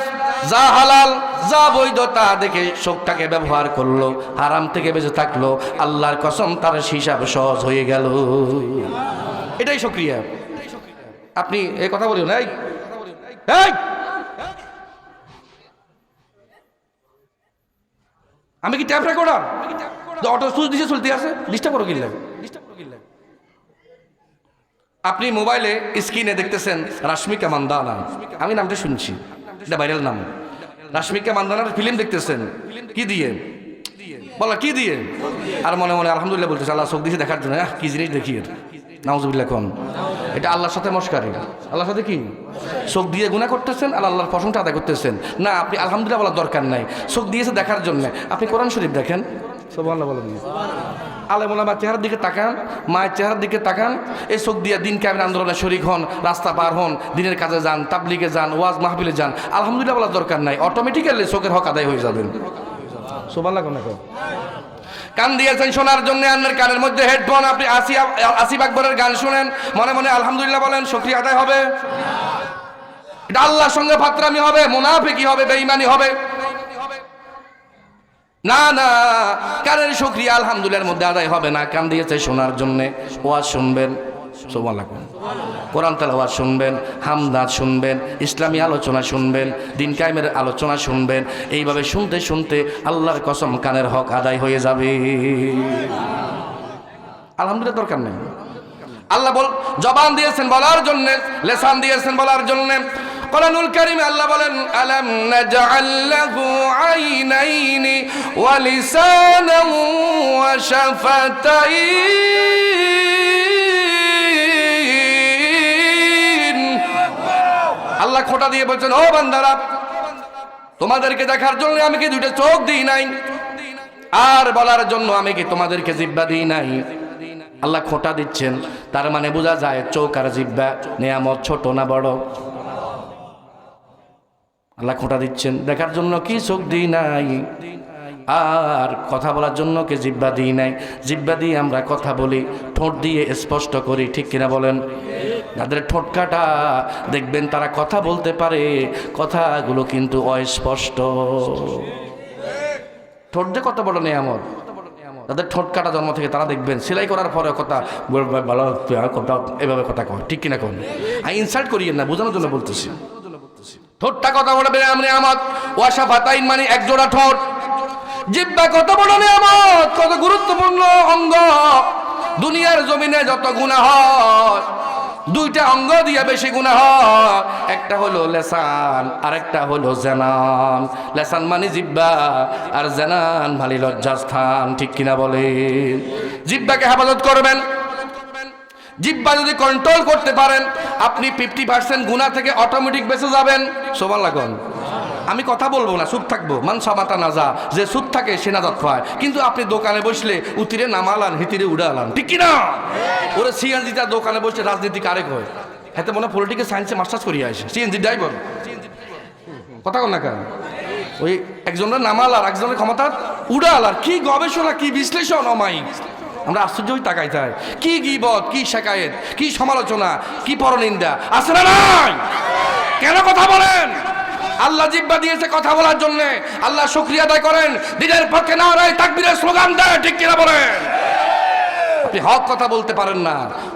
যা হালাল, যা বৈধতা দেখে চোখটাকে ব্যবহার করলো, হারাম থেকে বেঁচে থাকলো, আল্লাহর কসম তার হিসাব সহজ হয়ে গেল। এটাই শুকরিয়া। আপনি এই কথা বলিও না, এই আমি কি ট্যাপ রেকর্ডার? অটো সুইচ দিছে চলতে আছে, ডিস্টার্ব করো কিনলেন। আপনি মোবাইলে স্ক্রিনে দেখতেছেন রাশমিকা মান্দানা, আমি নামটা শুনছি, এটা ভাইরাল নাম। রাশমিকা মান্দানার ফিল্ম দেখতেছেন, কি দিয়ে বলা, কি দিয়ে? আর মনে মনে আলহামদুলিল্লাহ বলতেছে, আল্লাহ চোখ দিয়েছে দেখার জন্য, কি জিনিস দেখি নাউজুবিল্লাহ কোন। এটা আল্লাহর সাথে মস্কারি। আল্লাহর সাথে কি চোখ দিয়ে গুনাহ করতেছেন আর আল্লাহর প্রশংসা আদায় করতেছেন না। আপনি আলহামদুলিল্লাহ বলার দরকার নাই, চোখ দিয়েছে দেখার জন্য। আপনি কোরআন শরীফ দেখেন, সুবহানাল্লাহ বলেন। আলেম ওলামার চেহারার দিকে তাকান, মায়ের চেহারার দিকে তাকান। এই চোখ দিয়ে দিন কায়েমের আন্দোলনে শরীক হন, রাস্তা পার হন, দিনের কাজে যান, তাবলিগে যান, ওয়াজ মাহফিলে যান। আলহামদুলিল্লাহ বলার দরকার নাই, অটোমেটিক্যালি চোখের হক আদায় হয়ে যাবেন। সুবহানাল্লাহ কোন। কান দিয়েছেন শোনার জন্য, আপনার কানের মধ্যে হেডফোন, আপনি আসিফ আকবরের গান শুনেন, মনে মনে আলহামদুলিল্লাহ বলেন, শুকরিয়া আদায় হবে। এটা আল্লাহর সঙ্গে ফাতরামি হবে, মুনাফিকি হবে, বেঈমানি হবে না। না, কানের শুকরিয়া আলহামদুলিল্লাহর মধ্যে আদায় হবে না। কান দিয়েছে শোনার জন্য, ওয়াজ শুনবেন, সুবহানাল্লাহ, কোরআন তেলাওয়াত শুনবেন, হামদাত শুনবেন, ইসলামী আলোচনা শুনবেন, দিন কায়েমের আলোচনা শুনবেন। এইভাবে শুনতে শুনতে আল্লাহর কসম কানের হক আদায় হয়ে যাবে। আলহামদুলিল্লাহ দরকার নেই। আল্লাহ জবান দিয়েছেন বলার জন্য, লেসান দিয়েছেন বলার জন্য। কোরআনুল কারীমে আল্লাহ বলেন, আলাম নাজআল লাহু আইনাইনি ওয়া লিসানান ওয়া শাফাতাইন। আল্লাহ খোঁটা দিয়ে বলছেন, ও বান্দারা, তোমাদেরকে দেখার জন্য আমি কি দুইটা চোখ দিই নাই? আর বলার জন্য আমি কি তোমাদেরকে জিহ্বা দিই নাই? আল্লাহ খোঁটা দিচ্ছেন, তার মানে বোঝা যায় চোখ আর জিহ্বা নিয়ামত ছোট না বড়? আল্লাহ খোঁটা দিচ্ছেন, দেখার জন্য কি চোখ দিই নাই, আর কথা বলার জন্য কি জিহ্বা দিই নাই। জিহ্বা দিয়ে আমরা কথা বলি, ঠোঁট দিয়ে স্পষ্ট করি, ঠিক কিনা বলেন? যাদের ঠোঁট কাটা দেখবেন তারা কথা বলতে পারে, কথাগুলো কিন্তু অস্পষ্ট। ঠোঁট যে কত বড় নিয়ামত। তাদের ঠোঁট কাটা জন্ম থেকে, তারা দেখবেন সেলাই করার পরে কথা ভালো, এভাবে কথা কয়, ঠিক কিনা কোন? আমি ইনসাল্ট করিয়েন না, বোঝানোর জন্য বলতেছি। ঠোঁটটা কথা বলবে নিয়ামত, ওয়াশাফাতাইন মানে এক জোড়া ঠোঁট। জিহ্বা কত বড় নিয়ামত, কত গুরুত্বপূর্ণ অঙ্গ। দুনিয়ার জমিনে যত গুনাহ হয়, দুইটা অঙ্গ দিয়ে বেশি গুনাহ হয়। একটা হলো লেসান, আর একটা হলো জানান। লেসান মানে জিহ্বা, আর জানান মানে লজ্জাস্থান, ঠিক কিনা বলেন? জিহ্বাকে হেফাজত করবেন। জিহ্বা যদি কন্ট্রোল করতে পারেন, আপনি 50% গুনাহ থেকে অটোমেটিক বেঁচে যাবেন। সুবহানাল্লাহ। আমি কথা বলবো না, চুপ থাকবো। মান সামাতা নাজা, যে চুপ থাকে সে নাজাত পায়। কিন্তু আপনি দোকানে বসলে উতিরে নামালান, হিতিরে উড়ালান, ঠিক কিনা? ওরা সিএনজিটা দোকানে বসে রাজনীতি কারে কয়? হাতে মনে পলিটিক্যাল সায়েন্সে মাস্টার্স করিয়ে আসে, সিএনজি ড্রাইভার। কথা কন না কেন? ওই একজনের নামালার, একজনের ক্ষমতা উড়ালার। কি গবেষণা, কি বিশ্লেষণ অমায়িক। আমরা আশ্চর্য হয়ে তাকাই যায়। কি গীবত, কি শিকায়েত, কি সমালোচনা, কি পরনিন্দা আছে না নাই? কেন কথা বলেন? আল্লাহ জিহ্বা দিয়েছে কথা বলার জন্য। আল্লাহ শুকরিয়া আদায় করেন, দিনের পক্ষে নারায়ে তাকবীরের স্লোগান দেয়, ঠিক কিনা বলেন? আপনি হক কথা বলতে পারেন না।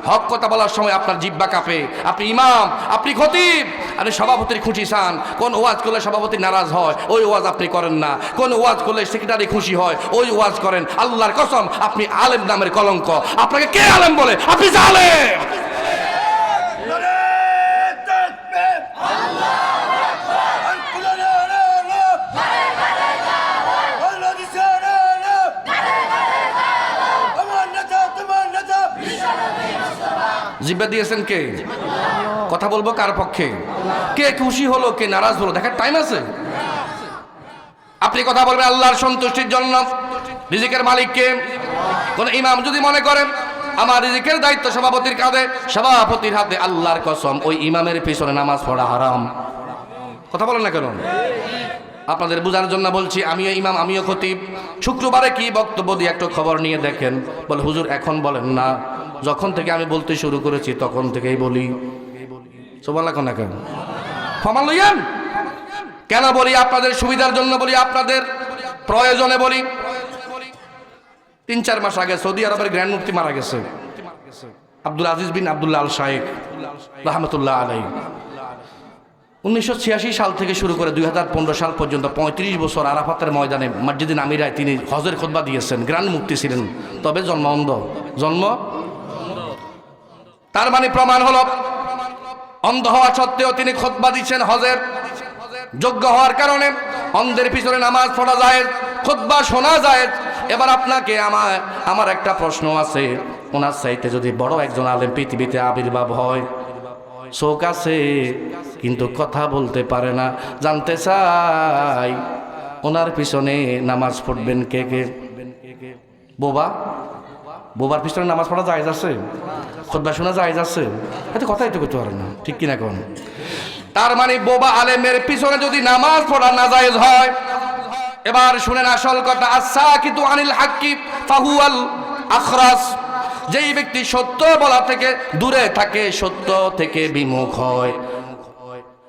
হক কথা বলার সময় আপনার জিহ্বা কাঁপে। আপনি ইমাম, আপনি খতিব, আপনি সভাপতির খুশি চান। কোন ওয়াজ করলে সভাপতি নারাজ হয়, ওই ওয়াজ আপনি করেন না। কোন ওয়াজ করলে সেক্রেটারি খুশি হয়, ওই ওয়াজ করেন। আল্লাহর কসম, আপনি আলেম নামের কলঙ্ক। আপনাকে কে আলেম বলে? আপনি জালেম। জিহ্বা দিয়েছেন কে? কথা বলবো কার পক্ষে? কে খুশি হলো, কে নারাজ হলো, দেখার টাইম আছে? আপনি কথা বলবেন আল্লাহর সন্তুষ্টির জন্য। রিজিকের মালিক কে? কোন ইমাম যদি মনে করেন আমার রিজিকের দায়িত্ব সভাপতির কাঁধে, সভাপতির হাতে, আল্লাহর কসম ওই ইমামের পিছনে নামাজ পড়া হারাম। কথা বলেন না কেন? আপনাদের বোঝানোর জন্য বলছি। আমিও ইমাম, আমিও খতিব। শুক্রবারে কি বক্তব্য দিয়ে একটু খবর নিয়ে দেখেন। বলে হুজুর এখন বলেন না, যখন থেকে আমি বলতে শুরু করেছি তখন থেকেই বলি সুবহানাল্লাহ কোন কেন ক্ষমা লইয়েন। কেন বলি? আপনাদের সুবিধার জন্য বলি, আপনাদের প্রয়োজনে বলি। 3-4 মাস আগে সৌদি আরবের গ্র্যান্ড মুফতি মারা গেছে, আব্দুল আজিজ বিন আব্দুল্লাহ আল শাইখ রাহমাতুল্লাহ আলাইহি। 1986 সাল থেকে শুরু করে 2015 সাল পর্যন্ত 35 বছর আরাফাতের ময়দানে মসজিদে আমিরায় তিনি হজের খুতবা দিয়েছেন, গ্র্যান্ড মুফতি ছিলেন, তবে জন্ম অন্ধ। তার মানে প্রমাণ হলো অন্ধ হওয়া সত্ত্বেও তিনি খুতবা দিচ্ছেন হজের যোগ্য হওয়ার কারণে। অন্ধের পিছনে নামাজ পড়া যায়, খুতবা শোনা যায়। এবার আপনাকে আমার একটা প্রশ্ন আছে, ওনার চাইতে যদি বড় একজন আলেম পৃথিবীতে আবির্ভাব হয়, চোখ আছে কিন্তু কথা বলতে পারে না, জানতে চাই ওনার পিছনে নামাজ পড়বেন কে কে? বোবার পিছনে নামাজ পড়া জায়েজ আছে? খুতবা শোনা জায়েজ আছে? এত কথাই তো করতে পারে না, ঠিক কিনা কোন? তার মানে বোবা আলেমের পিছনে যদি নামাজ পড়া না জায়েজ হয়, এবার শুনেন আসল কথা, আস-সাকিতু আনিল হাক্কি ফাহুয়াল আখরাস। যেই ব্যক্তি সত্য বলা থেকে দূরে থাকে, সত্য থেকে বিমুখ হয়,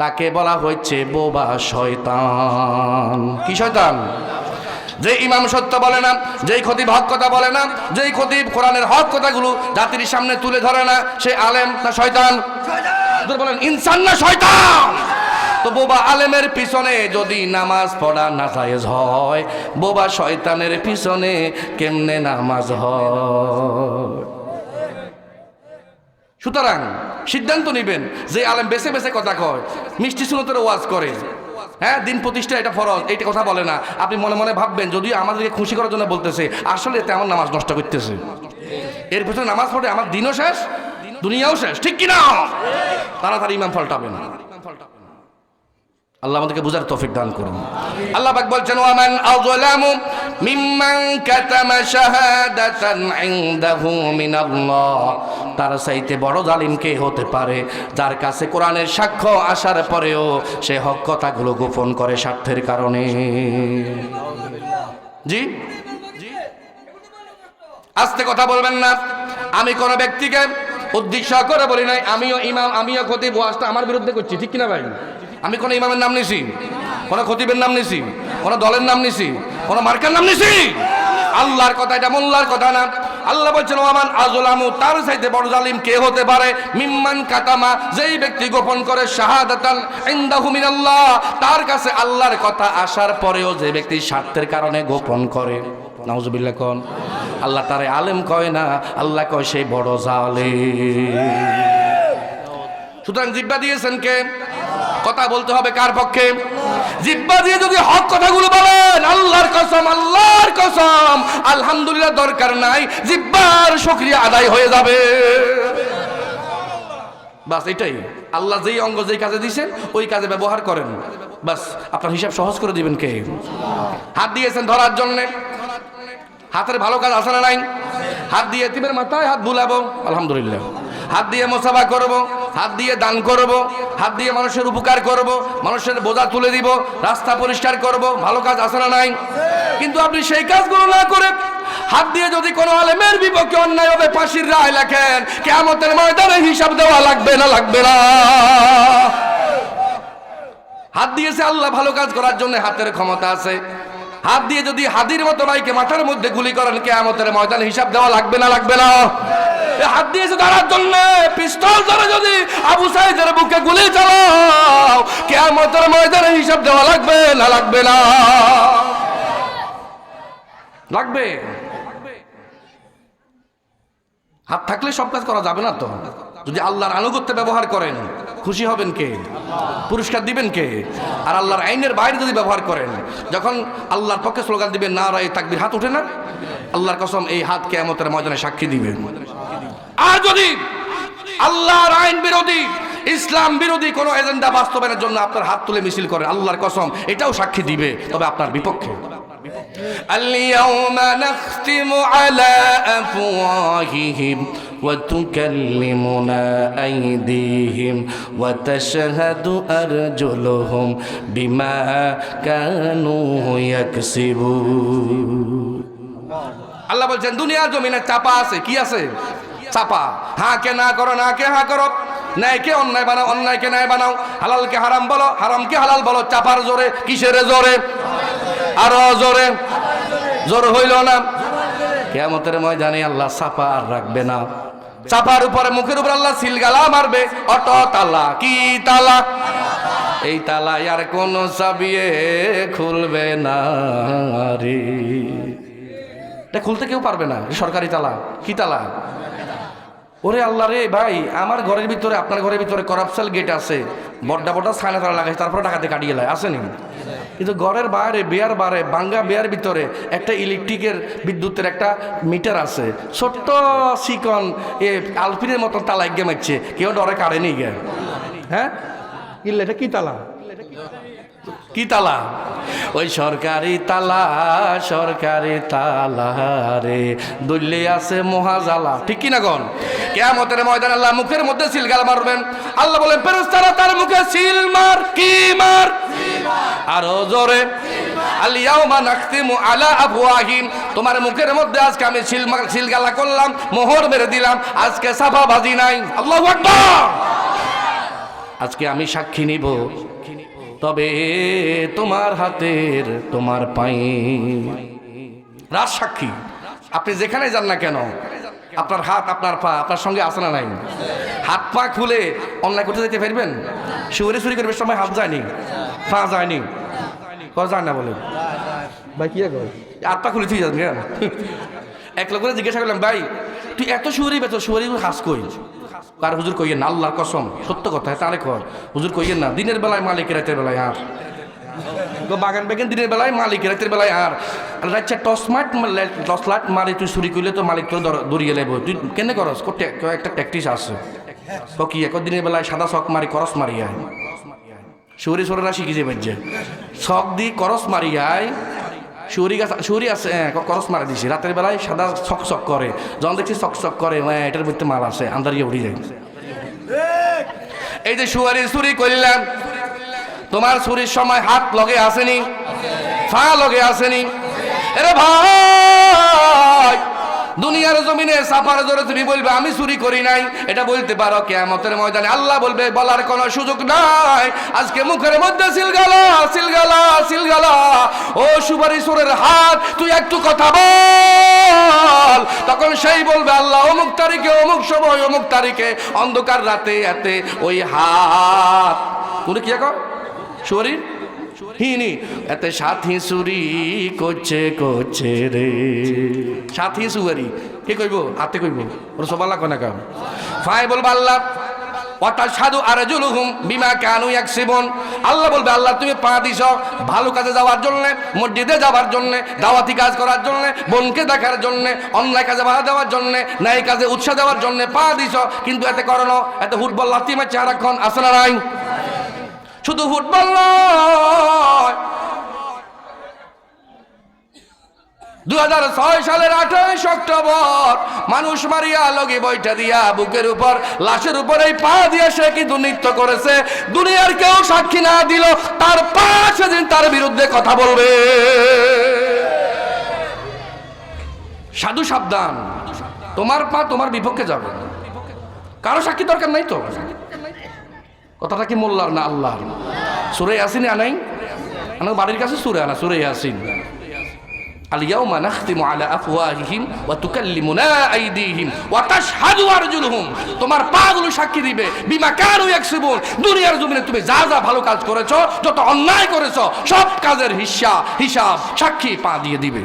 তাকে বলা হচ্ছে বোবা শয়তান। কি শয়তান? যে ইমাম সত্য বলে না, যেই খতিব হক কথা বলে না, যেই খতিব কোরআনের হক কথাগুলো জাতির সামনে তুলে ধরে না, সে আলেম না শয়তান? বলেন ইনসান না শয়তান? তো বোবা আলেমের পিছনে যদি নামাজ পড়া না জায়েজ হয়, বোবা শয়তানের পিছনে কেমনে নামাজ হয়? সুতরাং সিদ্ধান্ত নিবেন, যে আলেম বেছে বেছে কথা কয়, মিষ্টি সুন্নতের ওয়াজ করে, হ্যাঁ দিন প্রতিষ্ঠা এটা ফরজ, এইটা কথা বলে না, আপনি মনে মনে ভাববেন যদিও আমাদেরকে খুশি করার জন্য বলতেছে, আসলে এতে আমার নামাজ নষ্ট করতেছে। এর পিছনে নামাজ পড়ে আমার দিনও শেষ, দুনিয়াও শেষ, ঠিক কিনা? তাড়াতাড়ি ইমাম পাল্টাবেন। আল্লাহ আমাদেরকে বুঝার তৌফিক দান করুন। আল্লাহ পাক বলছেন, ওয়ামান আযলামু মিম্মান কাতামা শাহাদাতান ইনদাহু মিনাল্লাহ। তার চাইতে বড় জালিম কে হতে পারে, যার কাছে কোরআনের সাক্ষ্য আসার পরেও সে হক কথাগুলো গোপন করে স্বার্থের কারণে। জি আস্তে কথা বলবেন না। আমি কোন ব্যক্তিকে উদ্দেশ্য করে বলি নাই, আমিও ইমাম, আমিও খতিব, ওয়াজটা আমার বিরুদ্ধে করছি, ঠিক কিনা ভাই? আমি কোন ইমামের নাম নিছি, কোন খতিবের নাম নিছি, কোন দলের নাম নিছি, কোন মার্কার নাম নিছি? আল্লাহর কথা, এটা মোল্লার কথা না। আল্লাহ বলছেন, ওয়ামান আযলামু, তার চাইতে বড় জালিম কে হতে পারে, মিম্মান কাতামা, যেই ব্যক্তি গোপন করে, শাহাদাতান ইনদাহু মিনাল্লাহ, তার কাছে আল্লাহর কথা আসার পরেও যে ব্যক্তি স্বার্থের কারণে গোপন করে। নাউজুবিল্লাহ কোন? আল্লাহ তারে আলেম কয় না, আল্লাহ কয় সেই বড় জালিম। সুতরাং জিহ্বা দিয়েছেন কে? কথা বলতে হবে কার পক্ষে? জিহ্বা দিয়ে যদি হক কথাগুলো বলেন, আল্লাহর কসম, আল্লাহর কসম, আলহামদুলিল্লাহ দরকার নাই, জিহ্বার শুকরিয়া আদায় হয়ে যাবে। বাস এটাই। আল্লাহ যেই অঙ্গ যেই কাজে দিয়েছেন ওই কাজে ব্যবহার করেন, বাস আপনার হিসাব সহজ করে দিবেন কে? হাত দিয়েছেন ধরার জন্য, হাতের ভালো কাজ আছে না নাই? হাত দিয়ে এতিমের মাথায় হাত বুলাবো, আলহামদুলিল্লাহ। হাত দিয়ে মোসাফা করব, হাত দিয়ে দান করব, হাত দিয়ে মানুষের উপকার করব, মানুষের বোঝা তুলে দিব, রাস্তা পরিষ্কার করব, ভালো কাজ আছে না নাই? কিন্তু আপনি সেই কাজগুলো না করে হাত দিয়ে যদি কোনো আলেমের বিপক্ষে অন্যায়ভাবে ফাঁসির রায় লেখেন, কিয়ামতের ময়দানে হিসাব দেওয়া লাগবে না? লাগবে না? হাত দিয়েছে আল্লাহ ভালো কাজ করার জন্য, হাতের ক্ষমতা আছে। হাত দিয়ে যদি হাদির মতো ভাইকে মাথার মধ্যে গুলি করেন, কিয়ামতের ময়দানে হিসাব দেওয়া লাগবে না? লাগবে না? হাত দিয়েছে ধরার জন্য, পিস্তল ধরে যদি আবু সাইদের বুকে গুলি চালাও, কিয়ামতের ময়দানে হিসাব দেওয়া লাগবে না? লাগবে না? লাগবে। হাত থাকলে সব কাজ করা যাবে না তো। যদি আল্লাহর আনুগত্যে ব্যবহার করেন, খুশি হবেন কে? পুরস্কার দিবেন কে? আর আল্লাহর আইনের বাইরে যদি ব্যবহার করেন, যখন আল্লাহর পক্ষে স্লোগান দিবেন, নারায়ে তাকবীর, হাত ওঠে না? আল্লাহর কসম, এই হাত কিয়ামতের ময়দানে সাক্ষী দিবে। আর যদি আল্লাহর আইন বিরোধী, ইসলাম বিরোধী কোন এজেন্ডা বাস্তবায়নের জন্য আপনার হাত তুলে মিছিল করেন, আল্লাহর কসম এটাও সাক্ষী দিবে, তবে আপনার বিপক্ষে। اليوم نختم على أفواههم وتكلمنا أيديهم وتشهد أرجلهم بما كانوا يكسبون। আল্লাহ বলছেন দুনিয়ার জমিনে চাপা আছে, কি আছে? চাপা। হ্যাঁ কে না করো, না কে হ্যাঁ করো, ন্যায়কে অন্যায় বানাও, অন্যায়কে ন্যায় বানাও, হালালকে হারাম বলো, হারামকে হালাল বলো। চাপার জোরে, কিসের জোরে? আরো জোরে, জোর হইল না। কিয়ামতের ময়দানে আল্লাহ চাপা আর রাখবে না। চাপার উপরে, মুখের উপর আল্লাহ সিলগালা মারবে। অট তালা, কি তালা? এই তালা আর কোন চাবিয়ে খুলবে না রে। এটা খুলতে কেউ পারবে না, সরকারি তালা। কি তালা? ওরে আল্লাহ রে ভাই, আমার ঘরের ভিতরে, আপনার ঘরের ভিতরে করাপশাল গেট আছে, বড্ডা বড্ডা ছানা তালা লাগাই, তারপরে টাকাতে কাটিয়ে লাই, আসেনি? কিন্তু ঘরের বাইরে, বেয়ার বাইরে, বাঙ্গা বেয়ার ভিতরে একটা ইলেকট্রিকের, বিদ্যুতের একটা মিটার আছে, ছোট্ট চিকন আলপিনের মতন তালা এগিয়ে মারছে, কেউ ডরে কাড়েনি গে। হ্যাঁ, এটা কি তালা? কি তালা? ওই সরকারি তালা, সরকারি তালা রে, দল্লে আছে মহাজালা। ঠিক কিনা গন? কিয়ামতের ময়দানে আল্লাহ মুখের মধ্যে সিলগাল মারবেন। আল্লাহ বলেন ফেরেশতারা তার মুখে সিল মার। কি মার? আরো জোরে, আল ইয়াউমা নাখতিমু আলা আফওয়াহিম, তোমার মুখের মধ্যে আজকে আমি সিলগালা করলাম, মোহর মেরে দিলাম, আজকে সাফাবাজি নাই। আল্লাহু আকবার। আজকে আমি সাক্ষী নিব, তবে তোমার হাতের, তোমার পায়ে রাজ সাক্ষী। আপনি যেখানে যান না কেন, আপনার হাত, আপনার পা আপনার সঙ্গে আসে না নাই? হাত পা খুলে অন্যায় করতে যেতে পারবেন? চুরি চুরি করবে সময় হাত যায়নি, পা যায়নি, যায় না বলেন ভাই? কি হাত পা খুলে তুই যান কেন? এক লোক জিজ্ঞাসা করলাম, ভাই তুই এত শুয়ারি বেতো, শুয়ারি হাস কই? কার হুজুর কইয়েন না, আল্লাহর কসম সত্য কথা, তাহলে কর হুজুর কইয়েন না, দিনের বেলায় মালিক, রাতের বেলায় আর বাগান বেগেন, দিনের বেলায় মালিক, রাতের বেলায় আর রাচ্চা টসলাইট মারি তুই চুরি করলে তো মালিক তো দৌড়িয়ে লেব। তুই কেন করস? একটা প্র্যাকটিস আছে কি, এক দিনের বেলায় সাদা চক মারি করস মারি আয়, শুয়ারি সোরেরা শিখি যে বাজ্যে চক দি করস মারি আয়, শুয়ারি গাছ শুয়ারি আছে করস মারা দিছি, রাতের বেলায় সাদা চক চক করে, যখন দেখছি চক চক করে এটার মধ্যে মাল আছে, আন্দারিয়ে উড়ি যায়। এই যে শুয়ারি চুরি করলাম, তোমার চুরির সময় হাত লগে আসেনি, পা লগে আসেনি? এরে ভাই, দুনিয়ার জমিনে সাফার জোরে তুমি বলবে আমি চুরি করি নাই, এটা বলতে পারো। কিয়ামতের ময়দানে আল্লাহ বলবে বলার কোনো সুযোগ নাই। আজকে মুখের মধ্যে সিলগালা, সিলগালা, সিলগালা। ও সুপারি সুরের হাত, তুই একটু কথা বল। তখন সেই বলবে আল্লাহ অমুক তারিখে, অমুক সময়, অমুক তারিখে, অন্ধকার রাতে এতে ওই হাত তুমি কি কর শরীর হিনি এতে সাথী চুরি করছে, করছে রে। সাথী চুয়ারি কে কইব? হাতে কইব, ওর সবাল্লা কোনা কাম ফাই বলবো আল্লাহ ওয়াতাশহাদু আরজুলুহুম বিমা কানু ইয়াকসিবুন। আল্লাহ বলবে আল্লাহ তুমি পা দিছ ভালো কাজে যাওয়ার জন্য, মসজিদে যাওয়ার জন্য, দাওয়াতি কাজ করার জন্য, বোনকে দেখার জন্য, অন্যায় কাজে বাধা দেওয়ার জন্য, ন্যায় কাজে উৎসাহ দেওয়ার জন্য পা দিছ, কিন্তু এতে করো না, এতে ফুটবল লাথি মারছে সারাক্ষণ, আসে না নাই? শুধু ফুটবল নয়, 2006 সালের 28 অক্টোবর মানুষ মারিয়া লগে বইটা দিয়া বুকের উপর লাশের উপর এই পা দিয়ে সে কিন্তু নৃত্য করেছে। দুনিয়ার কেউ সাক্ষী না দিল, তার পা সেদিন তার বিরুদ্ধে কথা বলবে। সাধু সাবধান, তোমার পা তোমার বিপক্ষে যাবে, কারো সাক্ষী দরকার নাই তো। কথাটা কি মোল্লার না আল্লাহর? সূরা ইয়াসিন আনাই, আমার বাড়ির কাছে সূরা আনা, সূরা ইয়াসিন। আল-ইয়াউমা নাখতিমু আলা আফওয়াহিহিম ওয়া তুকাল্লিমুনা আইদিহিম ওয়া তাশহাদু আরজুলুহুম। তোমার পাগুলো সাক্ষী দিবে বিমা কানু ইয়াকসিবুন। দুনিয়ার জমিনে তুমি যা যা ভালো কাজ করেছো, যত অন্যায় করেছো, সব কাজের হিসাব সাক্ষী পা দিয়ে দিবে।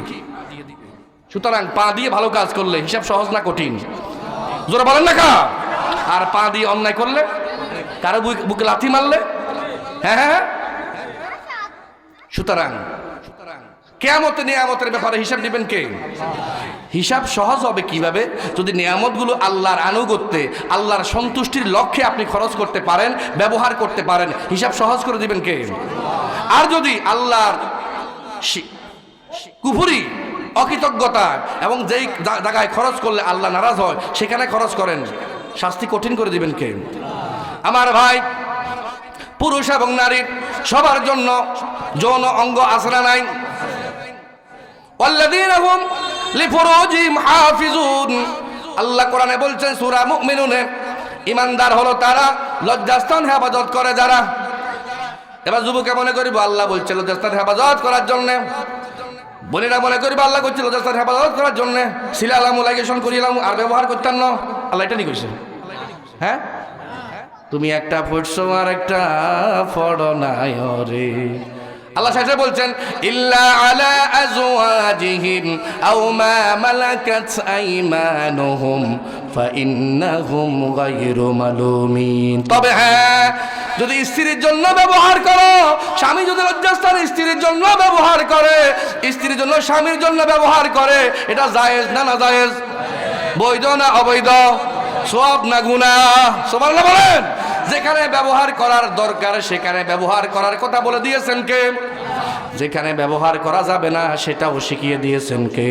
সুতরাং পা দিয়ে ভালো কাজ করলে হিসাব সহজ না কঠিন? জোরে বলেন না কা? আর পা দিয়ে অন্যায় করলে, কারো বুকে লাথি মারলে, হ্যাঁ। সুতরাং কিয়ামতে নিয়ামতের ব্যাপারে হিসাব দিবেন কে? হিসাব সহজ হবে কিভাবে? যদি নিয়ামতগুলো আল্লাহর আনুগত্যে, আল্লাহর সন্তুষ্টির লক্ষ্যে আপনি খরচ করতে পারেন, ব্যবহার করতে পারেন, হিসাব সহজ করে দিবেন কে? আর যদি আল্লাহর কুফরি, অকৃতজ্ঞতা এবং যেই জায়গায় খরচ করলে আল্লাহ নারাজ হয় সেখানে খরচ করেন, শাস্তি কঠিন করে দিবেন কে? আমার ভাই, পুরুষ এবং নারী সবার জন্য যৌন অঙ্গ আছে না নাই? ওয়াল্লাযীনা হুম লিফুরুজিহিম হাফিজুন। আল্লাহ কোরআনে বলছেন সূরা মুমিনুনে, ইমানদার হলো তারা লজ্জাস্থান হেফাজত করে যারা। এবার যুবকে মনে করিব আল্লাহ বলছে লজ্জাস্থান হেফাজত করার জন্য, বোনেরা মনে করিব আল্লাহ করছিল লজ্জাস্থান হেফাজত করার জন্য, সিলালাম লাইগেশন করিলাম আর ব্যবহার করতাম না। আল্লাহ এটা নি কইছে, হ্যাঁ তুমি একটা পড়ছো আর একটা পড়ো নাই রে। আল্লাহ শেষে বলছেন ইল্লা আলা আজওয়াজিহিম আও মা মালাকাত আইমানুহুম ফাইন্নাহুম গায়রু মালুমিন। তবে হ্যাঁ, যদি স্ত্রীর জন্য ব্যবহার করো, স্বামী যদি লজ্জাস্থান স্ত্রীর জন্য ব্যবহার করে, স্ত্রীর জন্য স্বামীর জন্য ব্যবহার করে, এটা জায়েজ না না জায়েজ? বৈধ না অবৈধ? সওয়াব না গুনাহ? সুবহানাল্লাহ বলেন। যেখানে ব্যবহার করার দরকার সেখানে ব্যবহার করার কথা বলে দিয়েছেন কে? যেখানে ব্যবহার করা যাবে না সেটাও শিখিয়ে দিয়েছেন কে?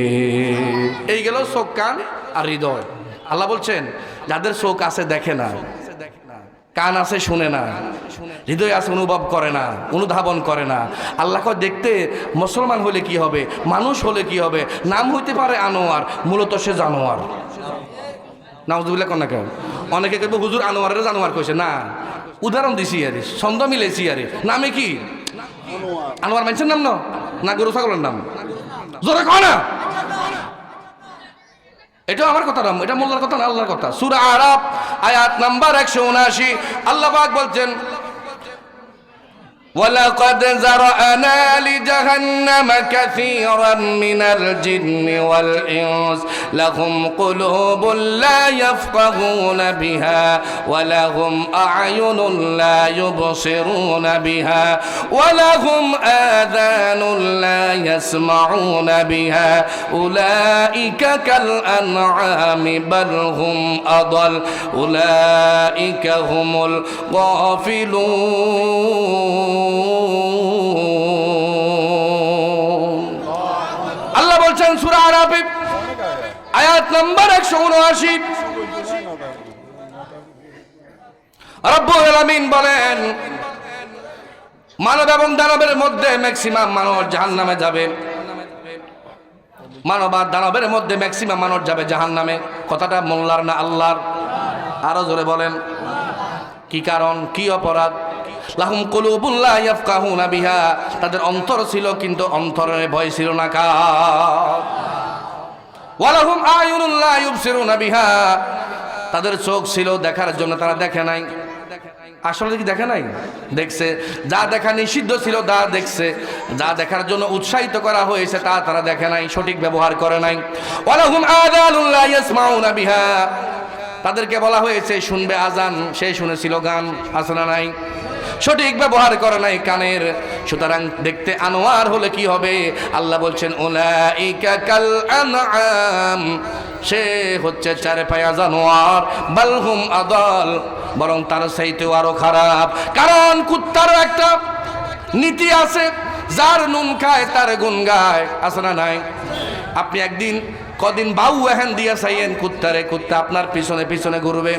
এই গেল চোখ, কান আর হৃদয়। আল্লাহ বলছেন যাদের চোখ আছে দেখে না, কান আছে শুনে না, হৃদয় আছে অনুভব করে না, অনুধাবন করে না। আল্লাহকে দেখতে মুসলমান হলে কি হবে, মানুষ হলে কি হবে? নাম হইতে পারে আনোয়ার, মূলত সে জানোয়ার। নাউজুবিল্লাহ কোন না কেন? অনেকে কেবল হুজুর আনোয়ারের জানোয়ার কইছে না, উদাহরণ দিছি আরে, ছন্দ মিলেছি আরে। নামে কি আনোয়ার মানছেন নাম না গরু ছাগলের নাম? জোরে কয় না। এটা আমার কথা না, এটা মোল্লার কথা না, আল্লাহর কথা। সূরা আরাফ আয়াত নাম্বার 179 আল্লাহ পাক বলছেন وَلَقَدْ ذَرَأْنَا لِجَهَنَّمَ كَثِيرًا مِنَ الْجِنِّ وَالْإِنسِ لَهُمْ قُلُوبٌ لَا يَفْقَهُونَ بِهَا وَلَهُمْ أَعْيُنٌ لَا يُبْصِرُونَ بِهَا وَلَهُمْ آذَانٌ لَا يَسْمَعُونَ بِهَا أُولَئِكَ كَالْأَنْعَامِ بَلْ هُمْ أَضَلُّ أُولَئِكَ هُمُ الغافلون। আল্লাহ বলছেন সূরা আরাফ আয়াত নাম্বার 179, রব্বুল আলামিন বলেন মানব এবং দানবের মধ্যে ম্যাক্সিমাম মানুষ জাহান্নামে যাবে। মানব আর দানবের মধ্যে ম্যাক্সিমাম মানুষ যাবে জাহান্নামে। কথাটা মোল্লার না আল্লাহর? আরো জোরে বলেন। কি কারণ, কি অপরাধ? লাহুম কুলুবুন লা ইয়াফকাহুনা বিহা, তাদের অন্তর ছিল কিন্তু অন্তরে ভয় ছিল না। ওয়ালাহুম আয়ুনুন লা ইউবসিরুনা বিহা, তাদের চোখ ছিল দেখার জন্য, তারা দেখে নাই। আসলে কি দেখে নাই? দেখছে। যা দেখা নিষিদ্ধ ছিল তা দেখছে, যা দেখার জন্য উৎসাহিত করা হয়েছে তা তারা দেখে নাই, সঠিক ব্যবহার করে নাই। ওয়ালাহুম আযানুন লা ইয়াসমাউনা বিহা, তাদেরকে বলা হয়েছে শুনবে আজান, সে শুনেছিল গান, আছে না নাই? সঠিক ব্যবহার করে নাই কানের। সুতরাং দেখতে আনোয়ার হলে কি হবে? আল্লাহ বলছেন উলাইকা কাল আনআম, সে হচ্ছে চারে পায়া জানোয়ার, বালহুম আদাল, বরং তার চাইতেও আরো খারাপ। কারণ কুত্তারও একটা নীতি আছে, যার নুন খায় তার গুণ গায়, আছে না নাই? আপনি একদিন কদিন বাউ এহেন দিয়া চাইয়েন কুত্তারে, কুত্তা আপনার পিছনে পিছনে ঘুরবে,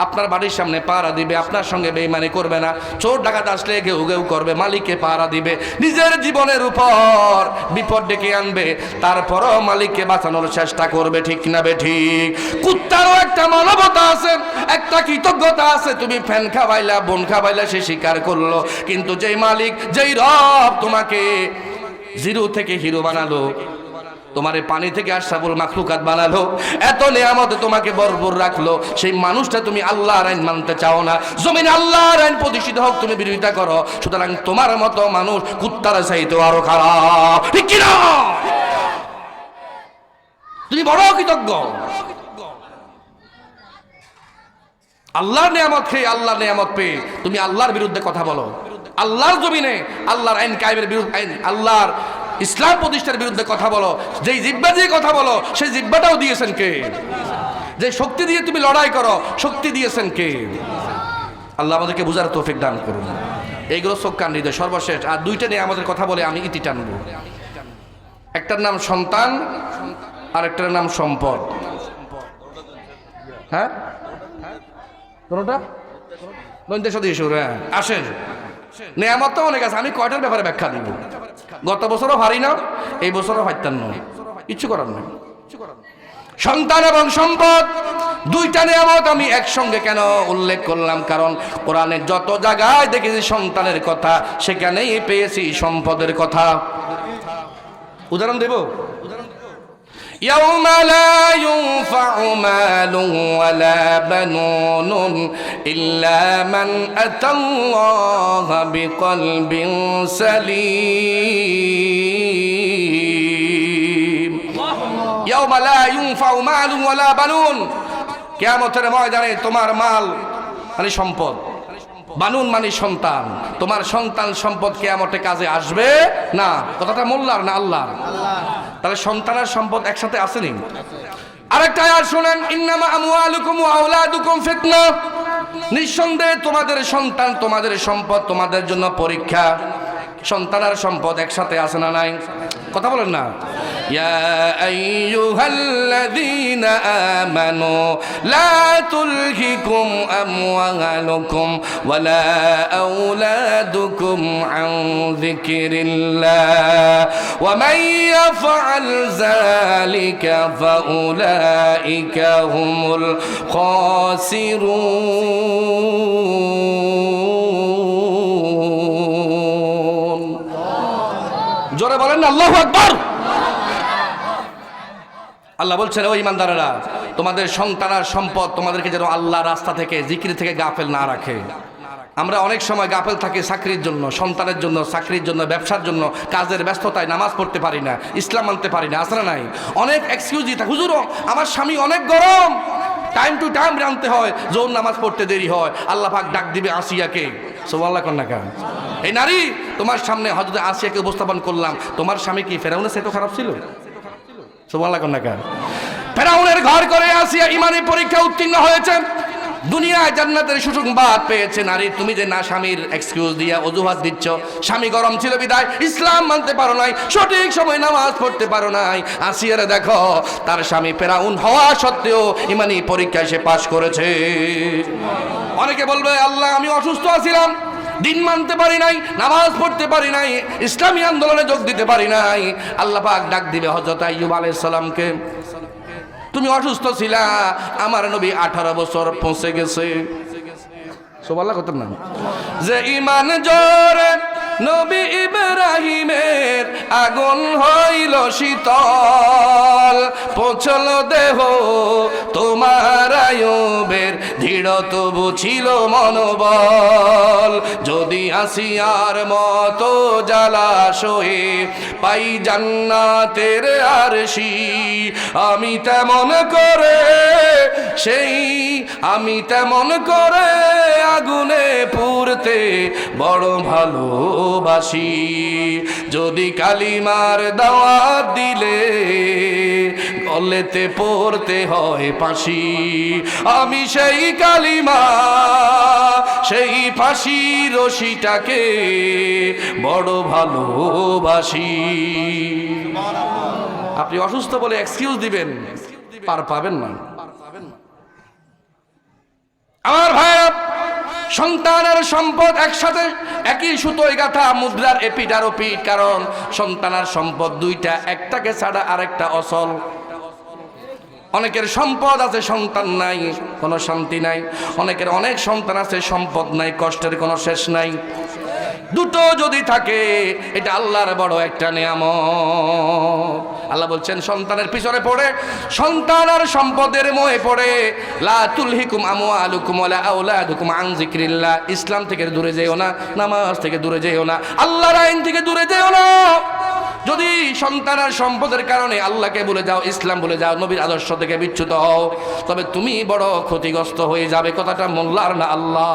আপনার বাড়ির সামনে পাহারা দিবে, আপনার সঙ্গে বেঈমানি করবে না, চোর ডাকাত আসলে ঘেউ ঘেউ করবে, মালিককে পাহারা দিবে, নিজের জীবনের উপর বিপদ ডেকে আনবে, তারপরও মালিককে বাঁচানোর চেষ্টা করবে। ঠিক না বে ঠিক? কুত্তারও একটা মানবতা আছে, একটা কৃতজ্ঞতা আছে। তুমি ফ্যান খাওয়াইলা, বোন খাওয়াইলা, সে স্বীকার করলো। কিন্তু যেই মালিক, যেই রব তোমাকে জিরো থেকে হিরো বানালো, তোমারে পানি থেকে আশরাফুল মাখলুকাত বানালো, এত নিয়ামতে তোমাকে ভরপুর রাখলো, সেই মানুষটা তুমি আল্লাহর আইন মানতে চাও না, জমিনে আল্লাহর আইন প্রতিষ্ঠিত হোক তুমি বিরোধিতা করো। সুতরাং তোমার মতো মানুষ কুত্তার চাইতে আরো খারাপ। ঠিক কি না? তুমি বড় কৃতজ্ঞ। আল্লাহর নিয়ামত খেয়ে, আল্লাহর নিয়ামত পেয়ে তুমি আল্লাহর বিরুদ্ধে কথা বলো, আল্লাহর জমিনে আল্লাহর আইন কায়েমের বিরুদ্ধে, আইন আল্লাহর ইসলাম প্রতিষ্ঠার বিরুদ্ধে কথা বলো। যেই জিহ্বা দিয়ে কথা বলো সেই জিহ্বাটাও দিয়েছেন কে? যে শক্তি দিয়ে তুমি লড়াই করো, শক্তি দিয়েছেন কে? আল্লাহ আমাদেরকে বুঝার তৌফিক দান করুন। এইগুলো চোখ কান হৃদয়। সর্বশেষ আর দুইটা নিয়ে আমাদের কথা বলে আমি ইতি টানবো। একটার নাম সন্তান আর একটার নাম সম্পদ। হ্যাঁ, কোনটা? আসেন, নিয়ামত তো অনেক আছে, আমি কয়টার ব্যাপারে ব্যাখ্যা দিব। গত বছরও হারি না, এই বছরও হারতাম না, কিচ্ছু করার নেই। সন্তান এবং সম্পদ দুইটা নিয়ামত আমি একসঙ্গে কেন উল্লেখ করলাম? কারণ কোরআনের যত জায়গায় দেখেছি সন্তানের কথা, সেখানেই পেয়েছি সম্পদের কথা। উদাহরণ দেব, يوم لا ينفع مال ولا بنون إلا من أتى الله بقلب سليم يوم لا ينفع مال ولا بنون কিয়ামতের ময়দানে তোমার মাল মানে সম্পদ, বানুন মানে সন্তান, তোমার সন্তান সম্পদ কিয়ামতে কাজে আসবে না। কথাটা মোল্লার না আল্লাহর? তাহলে সন্তান আর সম্পদ একসাথে আসেনি। আরেকটা আয়াত শুনেন, ইন্নামা আমওয়ালুকুম ওয়া আওলাদুকুম ফিতনা, নিঃসন্দেহে তোমাদের সন্তান তোমাদের সম্পদ তোমাদের জন্য পরীক্ষা। সন্তান আর সম্পদ একসাথে আসে না নাই? কথা বলেন না। ইয়া আইয়ুহাল্লাযীনা আমানু লা তুলহিকুম আমওয়ালুকুম ওয়ালা আওলাদুকুম আন যিকরিল্লাহ ওয়া মান ইয়াফআল যালিকা ফাউলাইকা হুমুল খাসিরুন। জোরে বলেন না আল্লাহু আকবার। আল্লাহ বলছেন, ও ইমানদারেরা, তোমাদের সন্তান আর সম্পদ তোমাদেরকে যেন আল্লাহ রাস্তা থেকে, জিকির থেকে গাফেল না রাখে। আমরা অনেক সময় গাফেল থাকি চাকরির জন্য, সন্তানের জন্য, চাকরির জন্য, ব্যবসার জন্য, কাজের ব্যস্ততায় নামাজ পড়তে পারি না, ইসলাম মানতে পারি না। আসলে নাই অনেক এক্সকিউজই থাকে, হুজুর আমার স্বামী অনেক গরম, টাইম টু টাইম রানতে হয়, জোর নামাজ পড়তে দেরি হয়। আল্লাহ পাক ডাক দিবে আসিয়াকে, সুবহানাল্লাহ কন্যা কা, এই নারী তোমার সামনে হযরত আসিয়াকে উপস্থাপন করলাম, তোমার স্বামী কি ফেরাউনের চেয়ে খারাপ ছিল? সুবহানাল্লাহ কন্যা কা, ফেরাউনের ঘর করে আসিয়া ইমানি পরীক্ষা উত্তীর্ণ হয়েছে, দুনিয়ায় জান্নাতের সুসংবাদ পেয়েছে। নারী তুমি যে না স্বামীর এক্সকিউজ দিয়া অজুহাত দিচ্ছ, স্বামী গরম ছিল বিদায় ইসলাম মানতে পারো নাই, সঠিক সময় নামাজ পড়তে পারো নাই। আসিয়ারে দেখো, তার স্বামী ফেরাউন হওয়া সত্ত্বেও ইমানি পরীক্ষায় সে পাশ করেছে। অনেকে বলবে, আল্লাহ আমি অসুস্থ আছিলাম, দিন মানতে পারি নাই, নামাজ পড়তে পারি নাই, ইসলামী আন্দোলনে যোগ দিতে পারি নাই। আল্লাহ পাক ডাক দিবে হযরত আইয়ুব আলাইহিস সালামকে, তুমি অসুস্থ ছিলা, আমার নবী 18 বছর পৌঁছে গেছে। সুবহানাল্লাহ কত না, যে ইমান জোরে নবী ইব্রাহিমের আগুন হইল শীতল, পৌঁছল দেহ তোমার আইয়ুবের দৃঢ় তবু ছিল মনোবল। যদি আসিয়ার মতো জলাশয়ে পাই জান্নাতের আরশি, আমি তেমন করে আমি তেমন করে আগুনে পুড়তে বড় ভালোবাসি। যদি কালিমার দাওয়াত দিলে গলেতে পড়তে হয় ফাঁসি, আমি সেই কালিমা সেই ফাঁসি রশিটাকে বড় ভালোবাসি। আপনি অসুস্থ বলে এক্সকিউজ দিবেন, পার পাবেন না। আমার ভাইরা, সন্তান আর সম্পদ একসাথে একই সুতোয় গাঁথা, মুদ্রার এপিঠ আর ওপিঠ। কারণ সন্তান আর সম্পদ দুইটা, একটাকে ছাড়া আরেকটা অচল। অনেকের সম্পদ আছে, সন্তান নাই, কোনো শান্তি নাই। অনেকের অনেক সন্তান আছে, সম্পদ নাই, কষ্টের কোনো শেষ নাই। দুটো যদি থাকে, এটা আল্লাহর বড় একটা নিয়ামত। আল্লাহ বলছেন, সন্তানের পিছনে পড়ে, সন্তান আর সম্পদের মোহে পড়ে, লা তুলহিকুম আমওয়ালুকুম ওয়ালা আওলাদুকুম আন যিকরিল্লাহ, ইসলাম থেকে দূরে যেও না, নামাজ থেকে দূরে যেও না, আল্লাহর আইন থেকে দূরে যেও না। যদি সন্তান আর সম্পদের কারণে আল্লাহকে ভুলে যাও, ইসলাম ভুলে যাও, নবীর আদর্শ থেকে বিচ্যুত হও, তবে তুমি বড় ক্ষতিগ্রস্ত হয়ে যাবে। কথাটা মোল্লার না আল্লাহ।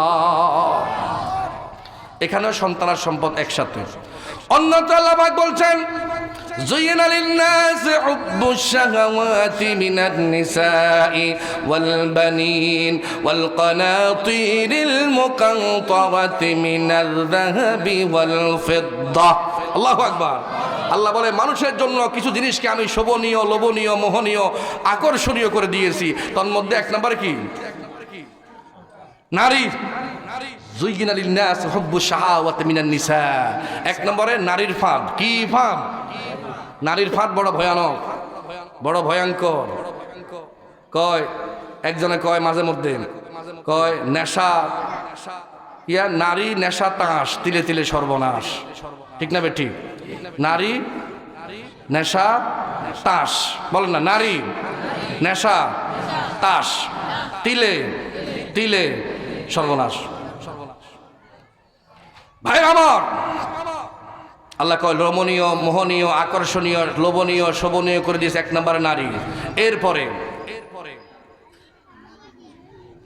এখানেও সন্তান আর সম্পদ একসাথে। অন্যত্র আল্লাহ পাক বলছেন, زين للناس حب الشهوات من النساء والبنين والقناطير المقنطرة من الذهب والفضة। আল্লাহু আকবার। আল্লাহ বলে, মানুষের জন্য কিছু জিনিসকে আমি শোভনীয়, লোভনীয়, মোহনীয়, আকর্ষণীয় করে দিয়েছি। তার মধ্যে এক নম্বর কি? নারী। যুইয়িনা লিন-নাস হুব্বুশ শাহাওয়াতি মিনান নিসা। এক নম্বরে নারীর ফাঁদ। কি ফাঁদ? নারীর ফাঁদ বড় ভয়ানক। বড় ভয়ঙ্কর। কয় একজনে কয় মাঝে মধ্যে কয় নেশা ইয়া নারী নেশা তাস তিলে তিলে সর্বনাশ। ঠিক না বেঠিক? নারী নেশা তাস, বলেন না, নারী নেশা তাস তিলে তিলে সর্বনাশ। ভাই আমার, আল্লাহ কয় রমণীয়, মোহনীয়, আকর্ষণীয়, লোভনীয়, শোভনীয় করে দিয়েছে এক নম্বরে নারী। এরপরে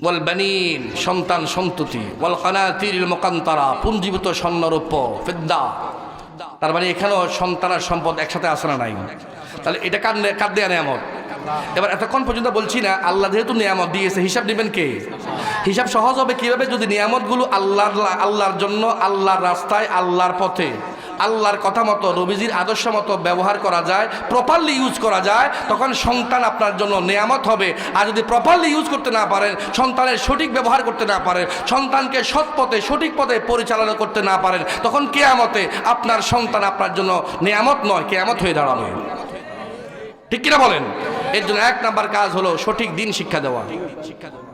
ওয়াল বানিন সন্তান সন্ততি, ওয়াল কানাতিরিল মুকান্তারা পুঞ্জীভূত স্বর্ণরূপ ফিদ্দা। তার মানে এখানেও সন্তান আর সম্পদ একসাথে আসে না নাই? তাহলে এটা কার দেয়া নিয়ামত? এবার এতক্ষণ পর্যন্ত বলছি না আল্লাহ যেহেতু নিয়ামত দিয়েছে হিসাব দিবেন কে? হিসাব সহজ হবে কিভাবে? যদি নিয়ামতগুলো আল্লাহর জন্য, আল্লাহর রাস্তায়, আল্লাহর পথে, আল্লাহর কথা মতো, নবীজির আদর্শ মতো ব্যবহার করা যায়, প্রপারলি ইউজ করা যায়, তখন সন্তান আপনার জন্য নিয়ামত হবে। আর যদি প্রপারলি ইউজ করতে না পারেন, সন্তানের সঠিক ব্যবহার করতে না পারেন, সন্তানকে সৎ পথে, সঠিক পথে পরিচালনা করতে না পারেন, তখন কিয়ামতে আপনার সন্তান আপনার জন্য নিয়ামত নয়, কিয়ামত হয়ে দাঁড়াবে। ঠিক কিনা বলেন? এর জন্য এক নাম্বার কাজ হলো সঠিক দিন শিক্ষা দেওয়া।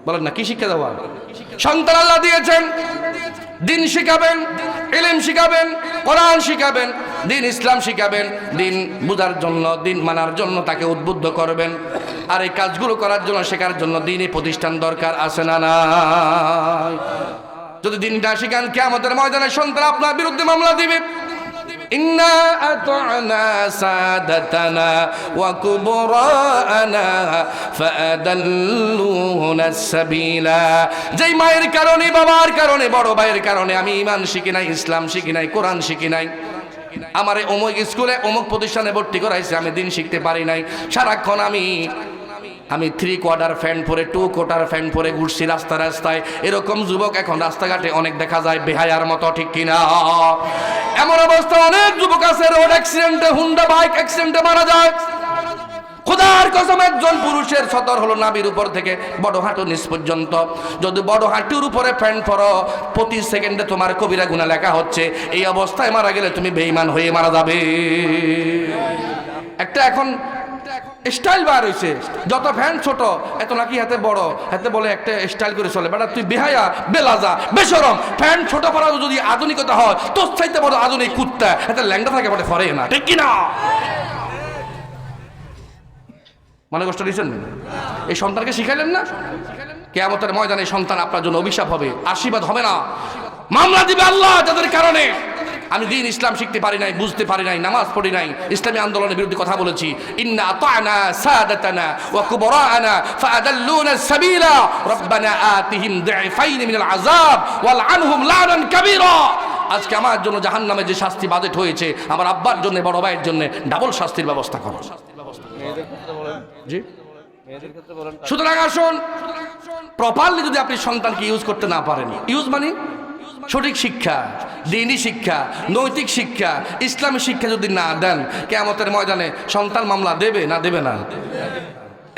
বলেন না, কি শিক্ষা দেওয়া? সন্তান আল্লাহ দিয়েছেন, দিন শিখাবেন, ইলম শিখাবেন, কোরআন শিখাবেন, দিন ইসলাম শিখাবেন, দিন বুঝার জন্য, দিন মানার জন্য তাকে উদ্বুদ্ধ করবেন। আর এই কাজগুলো করার জন্য, শেখার জন্য দিনই প্রতিষ্ঠান দরকার আছে না নাই? যদি দিনটা শিখান, কিয়ামতের ময়দানে সন্তান আপনার বিরুদ্ধে মামলা দিবে। ইন্না আতা'না সাদাতানা ওয়া কুবরানা ফাআদাল্লুনা সাবিলা। যেই মায়ের কারণে, বাবার কারণে, বড় ভাইয়ের কারণে আমি ঈমান শিখি নাই, ইসলাম শিখি নাই, কোরআন শিখি নাই, আমারে অমুক স্কুলে অমুক প্রতিষ্ঠানে ভর্তি করাইছে, আমি দিন শিখতে পারি নাই, সারাক্ষণ আমি 3/4 প্যান্ট পরে 2/4 প্যান্ট পরে ঘুরছি রাস্তায়। এরকম যুবক এখন রাস্তাঘাটে অনেক দেখা যায়, বেহায়ার মতো। ঠিক কিনা? এমন অবস্থা অনেক যুবক আছে রোড অ্যাক্সিডেন্টে, হুন্ডা বাইক অ্যাক্সিডেন্টে মারা যায়। খোদার কসম, একজন পুরুষের সতর হলো নাভির উপর থেকে বড় হাঁটু নিচ পর্যন্ত। যদি বড় হাঁটুর উপরে প্যান্ট পরো, প্রতি সেকেন্ডে তোমার কবিরা গুনাহ লেখা হচ্ছে। এই অবস্থায় মারা গেলে তুমি বেঈমান হয়ে মারা যাবে। একটা এখন স্টাইল বার হয়েছে, যত ফ্যান ছোট এত নাকি হাতে বড়, হাতে বলে একটা স্টাইল করে চলে। বেটা তুই বেহায়া, বেলাজা, বেশরম। ফ্যান ছোট পড়া যদি আধুনিকতা হয়, তোর চাইতে বড় আধুনিক কুত্তা হাতে ল্যাংটা থাকে বটে, ফরে না। ঠিক কিনা? মনে কষ্ট দিয়েছেন? এই সন্তানকে শিখাইলেন না? কিয়ামতের ময়দানে সন্তান আপনার জন্য অভিশাপ হবে, আশীর্বাদ হবে না। মামলা দিবে আল্লাহ যাদের কারণে আমি দিন ইসলাম শিখতে পারি নাই, বুঝতে পারি নাই, নামাজ পড়ি নাই, ইসলামী আন্দোলনের বিরুদ্ধে কথা বলেছি। ইন্না আতা'না সাদাতানা ওয়া কুবরানা ফাআদাল্লুনা সাবিলা রব্বানা আতিহিম দি'ফাইন মিনাল আযাব ওয়াল আনহুম লা'নান কাবীরা। আজকে আমার জন্য জাহান্নামে যে শাস্তি বাজেট হয়েছে, আমার আব্বার জন্য, বড় ভাইয়ের জন্য ডাবল শাস্তির ব্যবস্থা করো। জি, সুতরাং আসুন, প্রপারলি যদি আপনি সন্তানকে ইউজ করতে না পারেন, ইউজ মানে সঠিক শিক্ষা, দ্বীনি শিক্ষা, নৈতিক শিক্ষা, ইসলামী শিক্ষা যদি না দেন, কিয়ামতের ময়দানে সন্তান মামলা দেবে না দেবে না?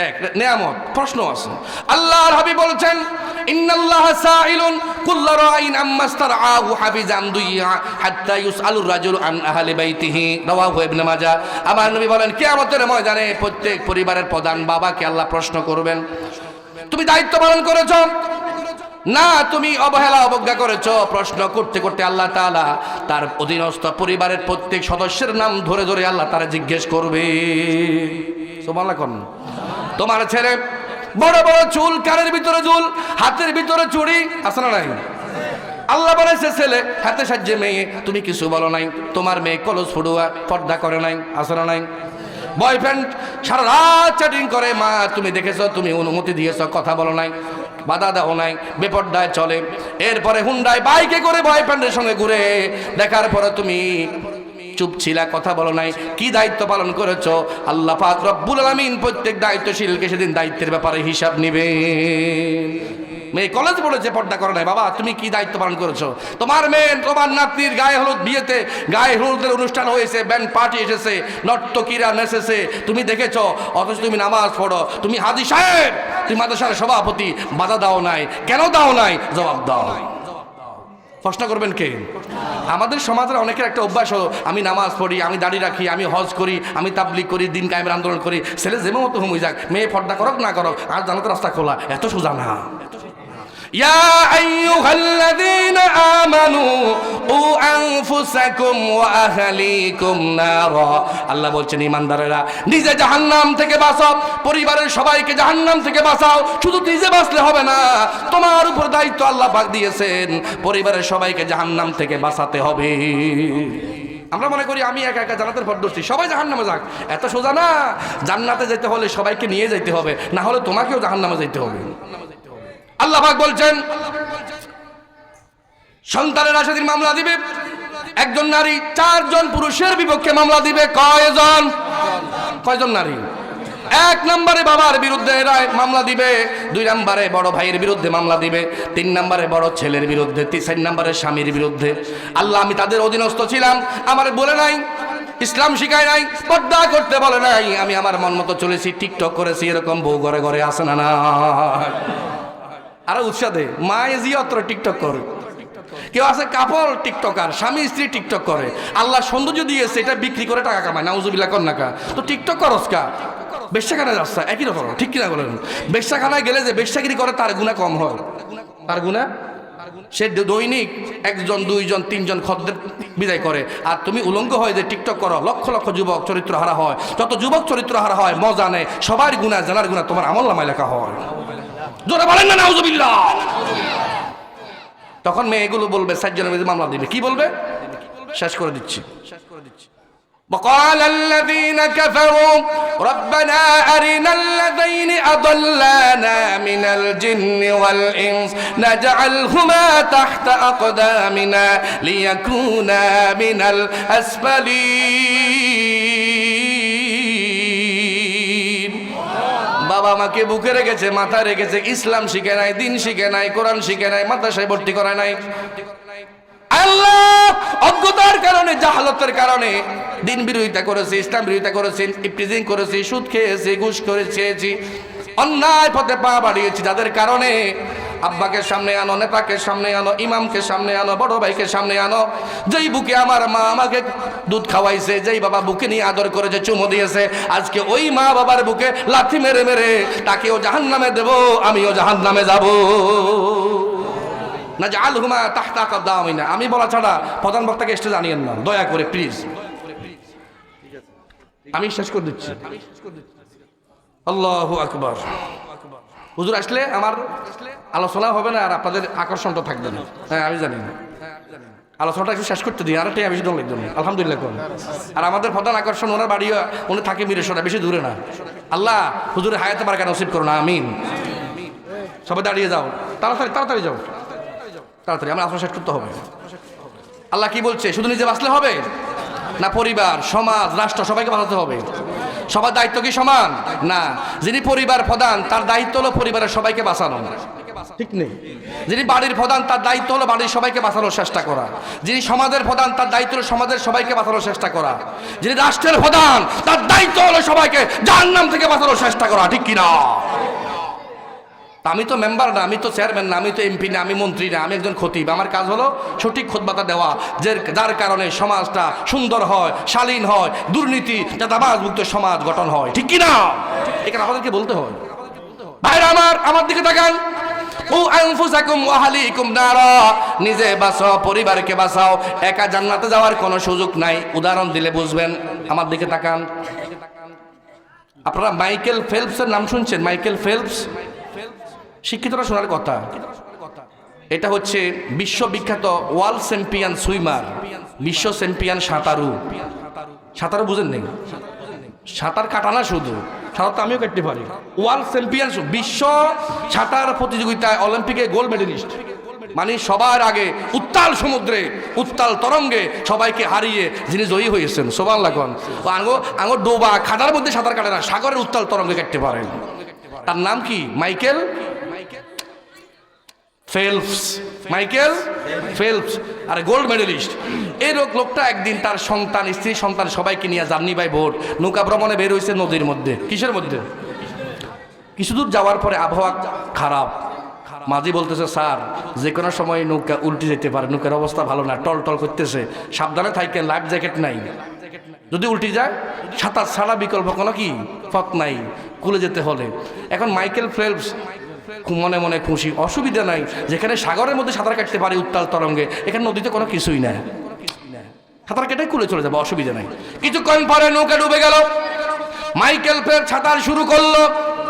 এক নিয়ামত। প্রশ্ন আছে, আল্লাহর হাবিব বলেছেন ইন্নাল্লাহা সাইলুন কুল্লু রাইন আম্মা ইসতারআহু হাফিজান দুইয়া হাত্তা ইউসআলুর রাজুলু আন আহলি বাইতিহি, রাওয়াহু ইবনে মাজাহ। আমার নবী বলেন কিয়ামতের ময়দানে প্রত্যেক পরিবারের প্রধান বাবাকে আল্লাহ প্রশ্ন করবেন, তুমি দায়িত্ব পালন করেছো না তুমি অবহেলা অবজ্ঞা করেছো? প্রশ্ন করতে করতে আল্লাহ তাআলা তার অধীনস্থ পরিবারের প্রত্যেক সদস্যের নাম ধরে ধরে আল্লাহ তারা জিজ্ঞেস করবে। সুবহানাল্লাহ কোন? তোমার ছেলে বড় বড় চুল, কানের ভিতরে চুল, হাতের ভিতরে চুড়ি, আছে না নাই? আল্লাহ বলেছে ছেলে, হাতে সাহায্যে মেয়ে, তুমি কিছু বলো নাই। তোমার মেয়ে কলেজ পড়ুয়া, পর্দা করে নাই, আছে না নাই? বয়ফ্রেন্ড সারা রাত চ্যাটিং করে, মা তুমি দেখেছো, তুমি অনুমতি দিয়েছো, কথা বলো নাই, বাধা দাও নাই, বেপর্দায় চলে। এরপরে হুন্ডায় বাইকে করে বয়ফ্রেন্ডের সঙ্গে ঘুরে, দেখার পরে তুমি চুপ ছিলা, কথা বলো নাই। কি দায়িত্ব পালন করেছো? আল্লাহ পাক রব্বুল আলামিন প্রত্যেক দায়িত্বশীলকে সেদিন দায়িত্বের ব্যাপারে হিসাব নিবে। মেয়ে কলেজ পড়েছে, পর্দা করে নাই, বাবা তুমি কি দায়িত্ব পালন করেছো? তোমার মেয়ে, তোমার নাতনির গায়ে হলুদ, বিয়েতে গায়ে হলুদের অনুষ্ঠান হয়েছে, ব্যান্ড পার্টি এসেছে, নর্তকীরা নেচেছে, তুমি দেখেছো, অথচ তুমি নামাজ পড়ো, তুমি হাজী সাহেব, তুমি মাদ্রাসার সভাপতি, বাধা দাও নাই। কেন দাও নাই? জবাব দাও। প্রশ্ন করবেন কে? আমাদের সমাজের অনেকের একটা অভ্যাস হলো, আমি নামাজ পড়ি, আমি দাড়ি রাখি, আমি হজ করি, আমি তাবলিগ করি, দিন কায়েমের আন্দোলন করি, ছেলে যেমন মতো হুমুই যাক, মেয়ে পর্দা করক না করক, আর জানাতে রাস্তা খোলা, এত সোজা না। ইয়া আইয়ুহাল্লাযীনা আমানু উ আনফুসাকুম ওয়া আহলিকুম নারা, আল্লাহ বলছেন ঈমানদারেরা নিজে জাহান্নাম থেকে বাঁচাও, পরিবারের সবাইকে জাহান্নাম থেকে বাঁচাও। শুধু নিজে বাঁচলে হবে না, তোমার উপর দায়িত্ব আল্লাহ পাক দিয়েছেন, পরিবারের সবাইকে জাহান্নাম থেকে বাঁচাতে হবে। আমরা মনে করি আমি একা একা জান্নাতের পথ ধরছি, সবাই জাহান্নামে যাক, এত সোজা না। জান্নাতে যেতে হলে সবাইকে নিয়ে যেতে হবে, না হলে তোমাকেও জাহান্নামে যেতে হবে। আল্লাহ পাক বলছেন সন্তানেরা সেদিন মামলা দিবে, একজন নারী 4 জন পুরুষের বিপক্ষে মামলা দিবে। কয়জন নারী? 1 নম্বরে বাবার বিরুদ্ধে এরা মামলা দিবে, 2 নম্বরে বড় ভাইয়ের বিরুদ্ধে মামলা দিবে, 3 নম্বরে বড় ছেলের বিরুদ্ধে, 4 নম্বরে স্বামীর বিরুদ্ধে। আল্লাহ আমি তাদের অধীনস্থ ছিলাম, আমার বলে নাই, ইসলাম শিখায় নাই, পর্দা করতে বলে নাই, আমি আমার মন মতো চলেছি, টিকটক করেছি, এরকম বউ ঘরে ঘরে আসে না না। আরো উৎসাহ দে, মা এজিয়ত্র টিকটক করে, কেউ আছে কাপড় টিকটকার, স্বামী স্ত্রী টিকটক করে, আল্লাহ সৌন্দর্য দিয়েছে, এটা বিক্রি করে টাকা কামায়, নাউজুবিল্লাহ কন্যাকা। তো টিকটক করস কা? বেশ্যাখানায় যাচ্ছে, একই রকম, ঠিক কিনা বলেন? বেশ্যাখানায় গেলে যে বেশ্যাগিরি করে তার গুনাহ কম হয়, তার গুনাহ। সে দৈনিক 1 জন 2 জন 3 জন খদ্দের বিদায় করে, আর তুমি উলঙ্গ হয় যে টিকটক করো, লক্ষ লক্ষ যুবক চরিত্র হারা হয়। যত যুবক চরিত্র হারা হয় মজা নেয়, সবার গুনাহ জানার গুনাহ তোমার আমলনামায় লেখা হয়। জোরে বলেন না নাউজুবিল্লাহ। তখন মেয়েগুলো বলবে, 4 জনের মধ্যে মামলা দিবে, কি বলবে? শেষ করে দিচ্ছি। وقال الذين كفروا ربنا أرنا الذين أضلانا من الجن والإنس نجعلهما تحت أقدامنا ليكونا من الأسفلين। বাবা মাকে বুকে রেখেছে, মাথা রেখেছে, ইসলাম শিখে নাই, দিন শিখে নাই, কোরআন শিখে নাই, মাদ্রাসায় ভর্তি করে নাই। আল্লাহ অজ্ঞতার কারণে, জাহালতের কারণে দিন বিরোধিতা করেছি, ইসলাম বিরোধিতা করেছি, ইফটিজিং করেছি, সুদ খেয়েছি, ঘুষ করেছি, অন্যায় পথে পা বাড়িয়েছি, যাদের কারণে আব্বাকে সামনে আনো, নেতাকে সামনে আনো, ইমামকে সামনে আনো, বড় ভাইকে সামনে আনো। যেই বুকে আমার মা আমাকে দুধ খাওয়াইছে, যেই বাবা বুকে নিয়ে আদর করেছে, চুমো দিয়েছে, আজকে ওই মা বাবার বুকে লাথি মেরে মেরে তাকেও জাহান্নামে দেব, আমিও জাহান্নামে যাব। না জাআলহুমা তাহতা আকদামিনা, আমি বলা ছাড়া প্রধান বক্তাকে স্টেজে আনিয়েন না, দয়া করে প্লিজ। আমি শেষ করে দিচ্ছি। আল্লাহু আকবার। হুজুর আসলে আমার আলোচনা হবে না, আর আপনাদের আকর্ষণটা থাকবে না। হ্যাঁ আমি জানি, আলোচনাটা একটু শেষ করতে দিই, আর একটা বেশি দম লাগবে না, আলহামদুলিল্লাহ কোন। আর আমাদের প্রধান আকর্ষণ ওনার বাড়ি, উনি থাকে মিরেশরা, বেশি দূরে না। আল্লাহ হুজুরের হায়াতে বারাকা নসিব করুন, আমিন। সবাই দাঁড়িয়ে যাও, তাড়াতাড়ি তাড়াতাড়ি যাও, তাড়াতাড়ি, আমরা আলোচনা শেষ করতে হবে। আল্লাহ কি বলছে? শুধু নিজে বাঁচলে হবে না, পরিবার, সমাজ, রাষ্ট্র সবাইকে বাঁচাতে হবে। সবার দায়িত্ব কি সমান না? যিনি পরিবার প্রধান তার দায়িত্ব হলো পরিবারের সবাইকে বাঁচানো, ঠিক নেই? যিনি বাড়ির প্রধান তার দায়িত্ব হলো বাড়ির সবাইকে বাঁচানোর চেষ্টা করা। যিনি সমাজের প্রধান তার দায়িত্ব হলো সমাজের সবাইকে বাঁচানোর চেষ্টা করা। যিনি রাষ্ট্রের প্রধান তার দায়িত্ব হলো সবাইকে জাহান্নাম থেকে বাঁচানোর চেষ্টা করা, ঠিক কিনা? আমি তো মেম্বার না, আমি তো চেয়ারম্যান না, আমি তো এমপি না, আমি মন্ত্রী না, আমি একজন খতিব। আমার কাজ হলো সঠিক খুতবাটা দেওয়া, যার কারণে সমাজটা সুন্দর হয়, শালীন হয়, দুর্নীতি চাঁদাবাজমুক্ত সমাজ গঠন হয়, ঠিক কিনা? এখানে আমাদেরকে বলতে হয়। ভাইরা আমার দিকে তাকান। ও আনফুসাকুম ওয়া আহলিকুম নারা, নিজে বাঁচাও, পরিবারকে বাঁচাও, একা জান্নাতে যাওয়ার কোনো সুযোগ নাই। উদাহরণ দিলে বুঝবেন। আমার দিকে তাকান। আপনারা মাইকেল ফেলপসের নাম শুনছেন? মাইকেল ফেলপস, শিক্ষিতরা শোনার কথা। এটা হচ্ছে বিশ্ববিখ্যাত ওয়ার্ল্ড চ্যাম্পিয়ন সুইমার, বিশ্ব চ্যাম্পিয়ন সাঁতারু। সাঁতারু বুঝেন নেই? সাঁতার কাটা না, শুধু সাঁতার তো আমিও কাটতে পারি। ওয়ার্ল্ড চ্যাম্পিয়ন, বিশ্ব সাঁতার প্রতিযোগিতায় অলিম্পিকে গোল্ড মেডেলিস্ট, মানে সবার আগে উত্তাল সমুদ্রে, উত্তাল তরঙ্গে সবাইকে হারিয়ে যিনি জয়ী হয়েছেন, সুবহানাল্লাহ। আঙো ডোবা খাদার মধ্যে সাঁতার কাটে না, সাগরের উত্তাল তরঙ্গে কাটতে পারেন। তার নাম কি? Michael Phelps. মাইকেল ফেলপস, আর গোল্ড মেডেলিস্ট। এই লোকটা একদিন তার সন্তান, স্ত্রী, সন্তান সবাইকে নিয়ে জার্নি বাই বোট, নৌকা ভ্রমণে বের হয়েছে নদীর মধ্যে। কিসের মধ্যে? কিছু দূর যাওয়ার পরে আবহাওয়া খারাপ, মাঝি বলতেছে, স্যার যে কোনো সময় নৌকা উল্টে যেতে পারে, নৌকার অবস্থা ভালো না, টল টল করতেছে, সাবধানে থাকেন, লাইফ জ্যাকেট নাই, যদি উল্টে যায় সাঁতার ছাড়া বিকল্প কোনো কি পথ নাই, কুলে যেতে হলে। এখন মাইকেল ফেলপস মনে মনে খুশি, অসুবিধা নাই, যেখানে সাগরের মধ্যে সাঁতার কাটতে পারে উত্তাল তরঙ্গে, এখানে নদীতে কোনো কিছুই না, সাঁতার কেটে কুলে চলে যাবে, অসুবিধা নাই। কিছুক্ষণ পরে নৌকা ডুবে গেল, মাইকেল ফেলপস সাঁতার শুরু করলো,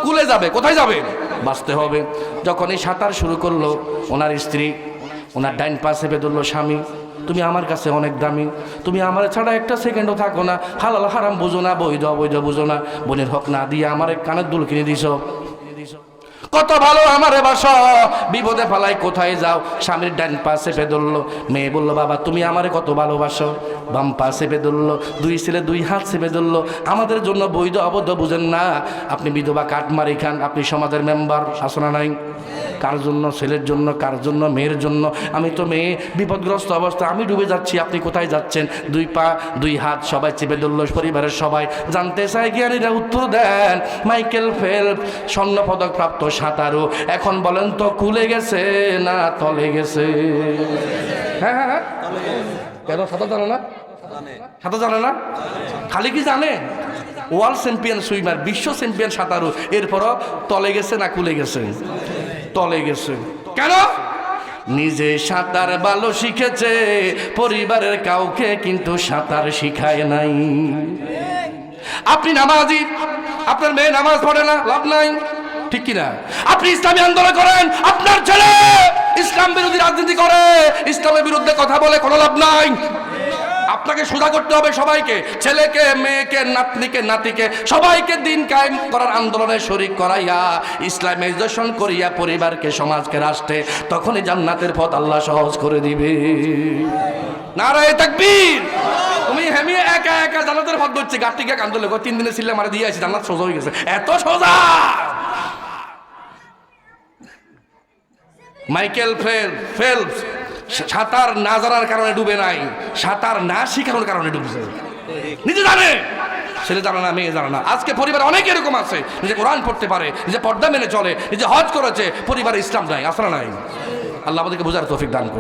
কুলে যাবে, কোথায় যাবে, বাঁচতে হবে। যখনই সাঁতার শুরু করলো, ওনার স্ত্রী ওনার ডাইন পা চেপে ধরলো, স্বামী তুমি আমার কাছে অনেক দামি, তুমি আমার ছাড়া একটা সেকেন্ডও থাকো না, হালাল হারাম বুঝো না, বৈধ অবৈধ বুঝো না, বোনের হক না দিয়ে আমার কানের দুল কিনে দিছ, কত ভালো আমারে বাসো, বিপদে ফালাই কোথায় যাও। স্বামীর ডান পা চেপে ধরলো, মেয়ে বললো বাবা তুমি আমারে কত ভালোবাসো, বাম পা চেপে ধরলো, দুই ছেলে দুই হাত চেপে ধরলো, আমাদের জন্য বৈধ অবৈধ বুঝেন না, আপনি বিধবা কাঠমারি খান, আপনি সমাজের মেম্বার, শাসনা নাই, কার জন্য, ছেলের জন্য, কার জন্য, মেয়ের জন্য, আমি তো মেয়ে বিপদগ্রস্ত অবস্থা, আমি ডুবে যাচ্ছি, আপনি কোথায় যাচ্ছেন, দুই পা দুই হাত সবাই চেপে ধরল, পরিবারের সবাই জানতে চায়, জ্ঞানীরা উত্তর দেন মাইকেল ফেলপস স্বর্ণপদক প্রাপ্ত সাঁতারু, এখন বলেন তো কুলে গেছে না তলে গেছে? হ্যাঁ হ্যাঁ হ্যাঁ, কেন সাঁতার জানে না, সাঁতার জানে না, খালি কি জানে ওয়ার্ল্ড চ্যাম্পিয়ন সুইমার, বিশ্ব চ্যাম্পিয়ন সাঁতারু, এরপরও তলে গেছে না কুলে গেছে? তলে গেছে। কেন? নিজে সাঁতার ভালো শিখেছে, পরিবারের কাউকে কিন্তু সাঁতার শিখায় নাই। আপনি নামাজি, আপনার মেয়ে নামাজ পড়ে না, লাভ নাই, ঠিক কিনা? আপনি ইসলামী আন্দোলন করেন, আপনার ছেলে ইসলাম বিরোধী রাজনীতি করে, ইসলামের বিরুদ্ধে কথা বলে, কোনো লাভ নাই। আপনাকে সোজা করতে হবে সবাইকে, ছেলেকে, মেয়েকে, নাতনিকে, নাতিকে, সবাইকে দিন কায়েম করার আন্দোলনে শরীক করাইয়া, ইসলামাইজেশন করিয়া পরিবারকে, সমাজকে, রাষ্ট্রে, তখনই জান্নাতের পথ আল্লাহ সহজ করে দিবে। নারায়ে তাকবীর। তুমি হেমি একা একা জান্নাতের পথ ধরছে, গাটিকে কান্দলে 3 দিনে ছিলে মারা দিয়ে আসি, জান্নাত সোজা হয়ে গেছে, এত সোজা। মাইকেল ফেলপস সাঁতার না জানার কারণে ডুবে নাই, সাঁতার না শিখানোর কারণে ডুবছে। নিজে জানে, ছেলে জানে না, মেয়ে জানে না। আজকে পরিবার অনেক এরকম আছে, নিজে কোরআন পড়তে পারে, নিজে পর্দা মেনে চলে, নিজে হজ করেছে, পরিবারে ইসলাম নাই, আসলে নাই। আল্লাহ আমাদেরকে বোঝার তৌফিক দান করুন।